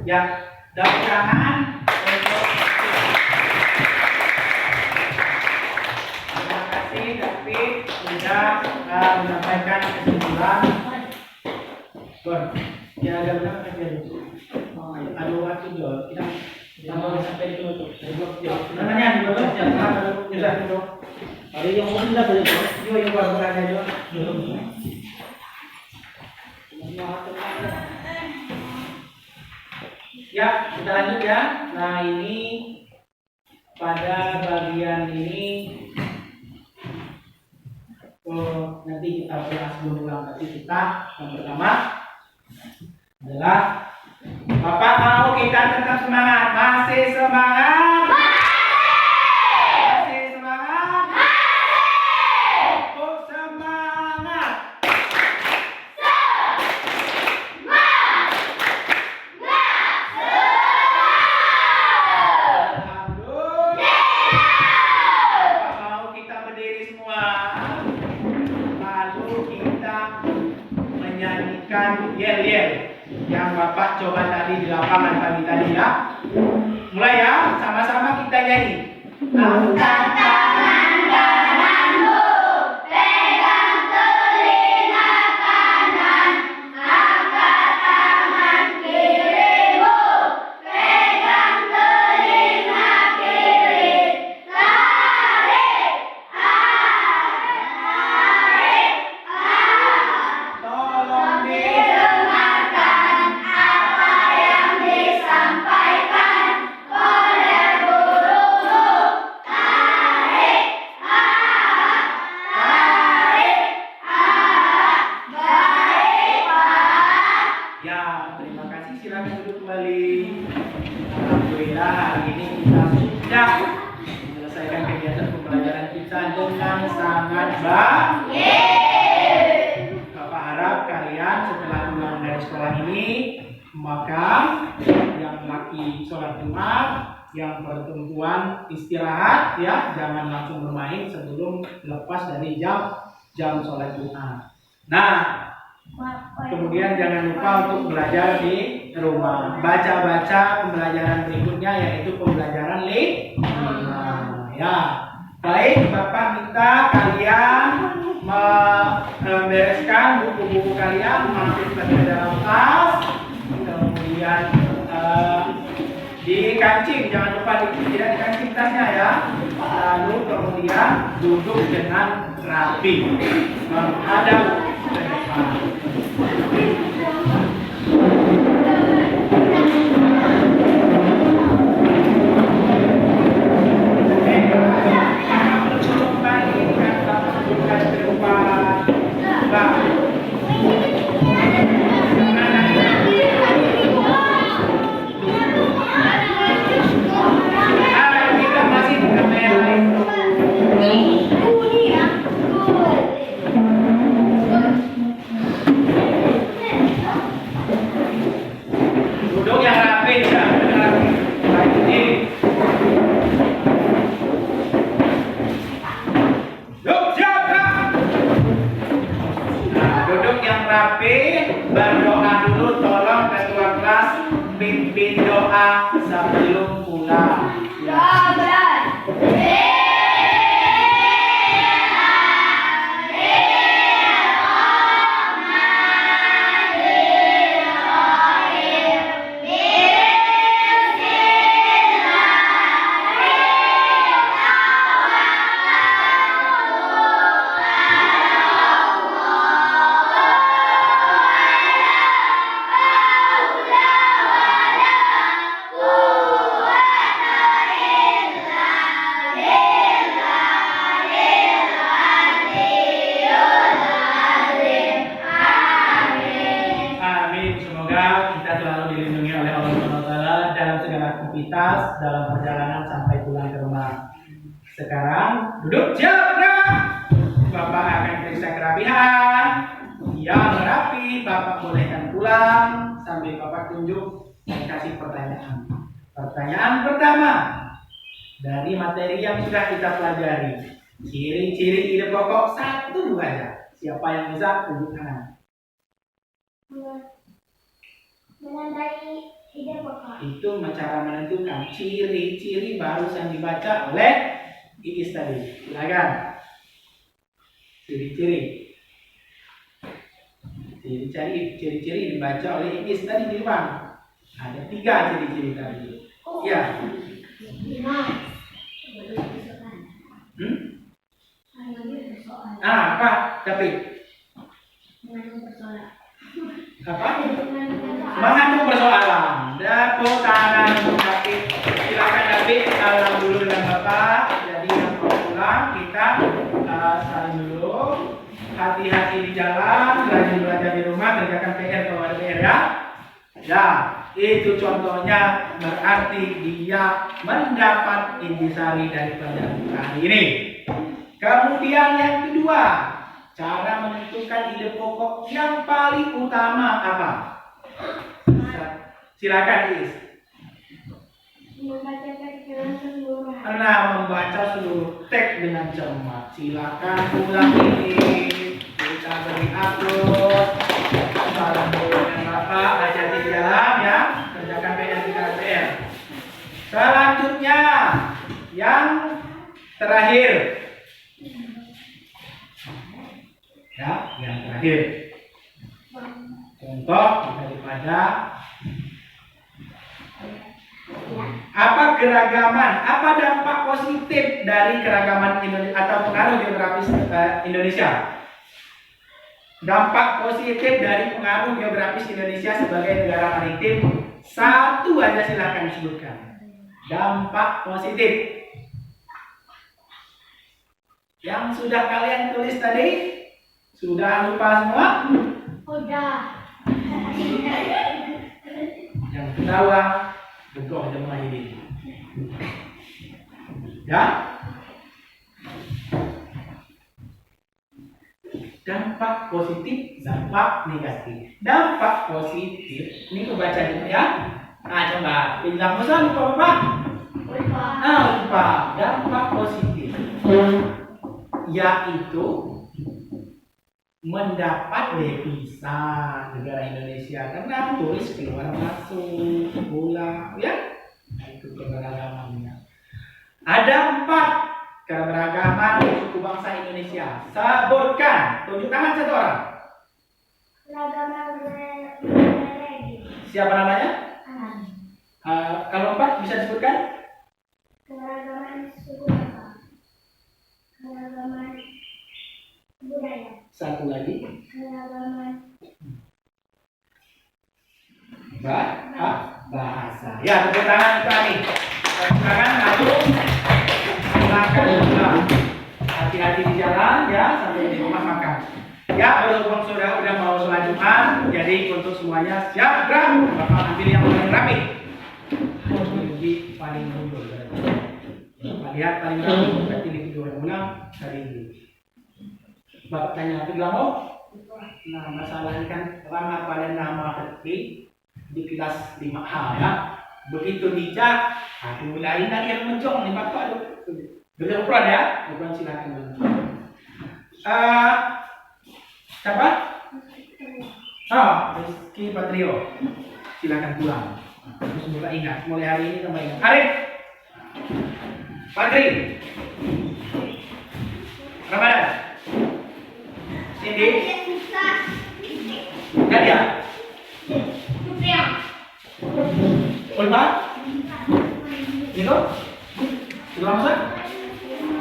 Ya, tepuk tangan untuk terima kasih David sudah menyampaikan kesimpulan. Ya, ada berapa tadi? Ada waktu dulu. Kita sampai ditutup. Namanya dulu sudah dulu. Hari yang mau sudah boleh. Yo yang baru berada dulu. Ya, kita lanjut ya. Nah, ini pada bagian ini nanti kita bahas berulang. Tapi kita yang pertama adalah Bapak mau kita tetap semangat, masih semangat, masih semangat, untuk semangat. Yel-yel yang Bapak coba tadi di lapangan pagi tadi ya. Mulai ya, sama-sama kita nyanyi. Angkat tangan kananmu, pegang telinga kanan, angkat tangan kirimu, pegang telinga kiri, tarik, tolong didengarkan apa yang disampaikan oleh gurumu. Tarik, baik Pak. Ya, terima kasih. Silakan duduk kembali. Alhamdulillah hari ini kita sudah menyelesaikan kegiatan pembelajaran kita dengan sangat baik. Bapak harap kalian setelah pulang dari sekolah ini maka yang laki sholat Jumat, yang perempuan istirahat ya, jangan langsung bermain sebelum lepas dari jam sholat Jumat. Nah, kemudian jangan lupa untuk belajar di rumah. Baca-baca pembelajaran berikutnya yaitu pembelajaran lima. Ya, baik. Bapak minta kalian membereskan buku-buku kalian, masukkan ke dalam tas, kemudian di kancing. Jangan lupa tidak di kancing tasnya ya. lalu kemudian duduk dengan rapi menghadap ke depan. Duduk yang rapi ya, rapi. Baik ini. Duduk siap, Kak. Nah, duduk yang rapi, berdoa dulu. Tolong ketua kelas pimpin doa sebelum pulang. Amin. Semoga kita selalu dilindungi oleh Allah SWT dalam segala aktivitas dalam perjalanan sampai pulang ke rumah. Sekarang duduk siap, Kak. Bapak akan periksa kerapihan. Yang rapi, Bapak bolehkan pulang sambil Bapak tunjuk dan kasih pertanyaan. Pertanyaan pertama dari materi yang sudah kita pelajari. Ciri-ciri ide pokok 1 2 aja. Siapa yang bisa tunjuk tangan? Menandai ide pokok. Itu cara menentukan ciri-ciri barusan dibaca oleh Iis tadi. Silakan. Ciri-ciri. Ciri-ciri dibaca oleh Iis tadi di depan. Ada 3 ciri-ciri tadi. Ya. Apa? Tapi apa? Mengandung persoalan. Tepuk tangan untuk David. Silakan David, salam dulu dengan Bapak. Jadi yang mau pulang kita saling dulu. Hati-hati di jalan, rajin belajar di rumah, kerjakan PR kalau ada PR ya. Ya, itu contohnya berarti dia mendapat intisari dari pelajaran kali ini. Kemudian yang kedua, cara menentukan ide pokok yang paling utama apa? Silakan Is. Membaca teks dengan keseluruhan. Membaca seluruh teks dengan cermat. Silakan ulang ini. Kita beri upload. Salam dulu dengan Bapak. Hati-hati di jalan ya. Kerjakan PR. Selanjutnya yang terakhir. Ya, yang terakhir. Contoh daripada apa keragaman, apa dampak positif dari keragaman Indonesia atau pengaruh geografis Indonesia? Dampak positif dari pengaruh geografis Indonesia sebagai negara maritim, 1 aja silahkan disebutkan. Dampak positif yang sudah kalian tulis tadi, sudah lupa semua? Udah. Yang ketawa betul jemaah ini. Ya. Dampak positif, dampak negatif. Dampak positif, ini aku baca dulu ya. Nah, coba bilang masa lupa apa? Lupa. Dampak positif yaitu mendapat devisa negara Indonesia karena turis keluar masuk bola ya. Nah, itu keberagamannya. Ada 4 keberagaman suku bangsa Indonesia. Sebutkan. Tunjuk tangan 1 orang. Keragaman religi. Siapa namanya? Kalau 4 bisa disebutkan? Keragaman suku bangsa. Keragaman budaya. Satu lagi. Keragaman Bahasa. Ya, tepuk tangan kami. Tepuk tangan lalu silakan pulang. Hati-hati di jalan ya, sampai di rumah makan. Ya, berhubung sudah mau sholat Jumat, jadi untuk semuanya siap gerak. Bapak ambil yang paling rapi. Jadi paling mundur. Bapak lihat paling rapi, berarti di video yang menang hari ini. Bapak tanya apa bilang mau? Nah, masalah ini kan orang pada nama hati di kelas 5H ya. Begitu dicak, aduh lain lagi yang mencong nih Bapak. Aduh. Beliau peran ya, bukan silakan. Siapa? Rizky Patrio. Silakan pulang. Terus mulai ingat, mulai hari ini tambah ingat. Arif, Patri, Ramadan, Cindy, Nadia, Ulfa, Nino, sudah masuk?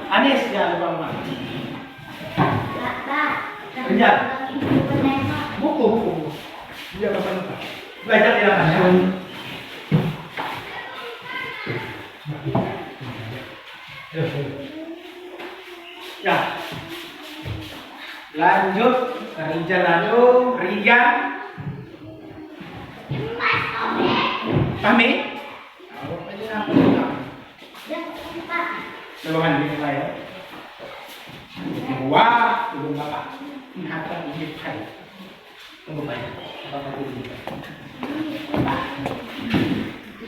Anis, ya lupa rumah. Kerja. Buku. Dia lupa. Belajar di lapangan. Ya. Lanjut. Rijal lalu. Rian. Pahmi? Seluruhan ini saya. Wah, belum bapak. Mengatakan ini saya. Tunggu banyak. Bapak dulu.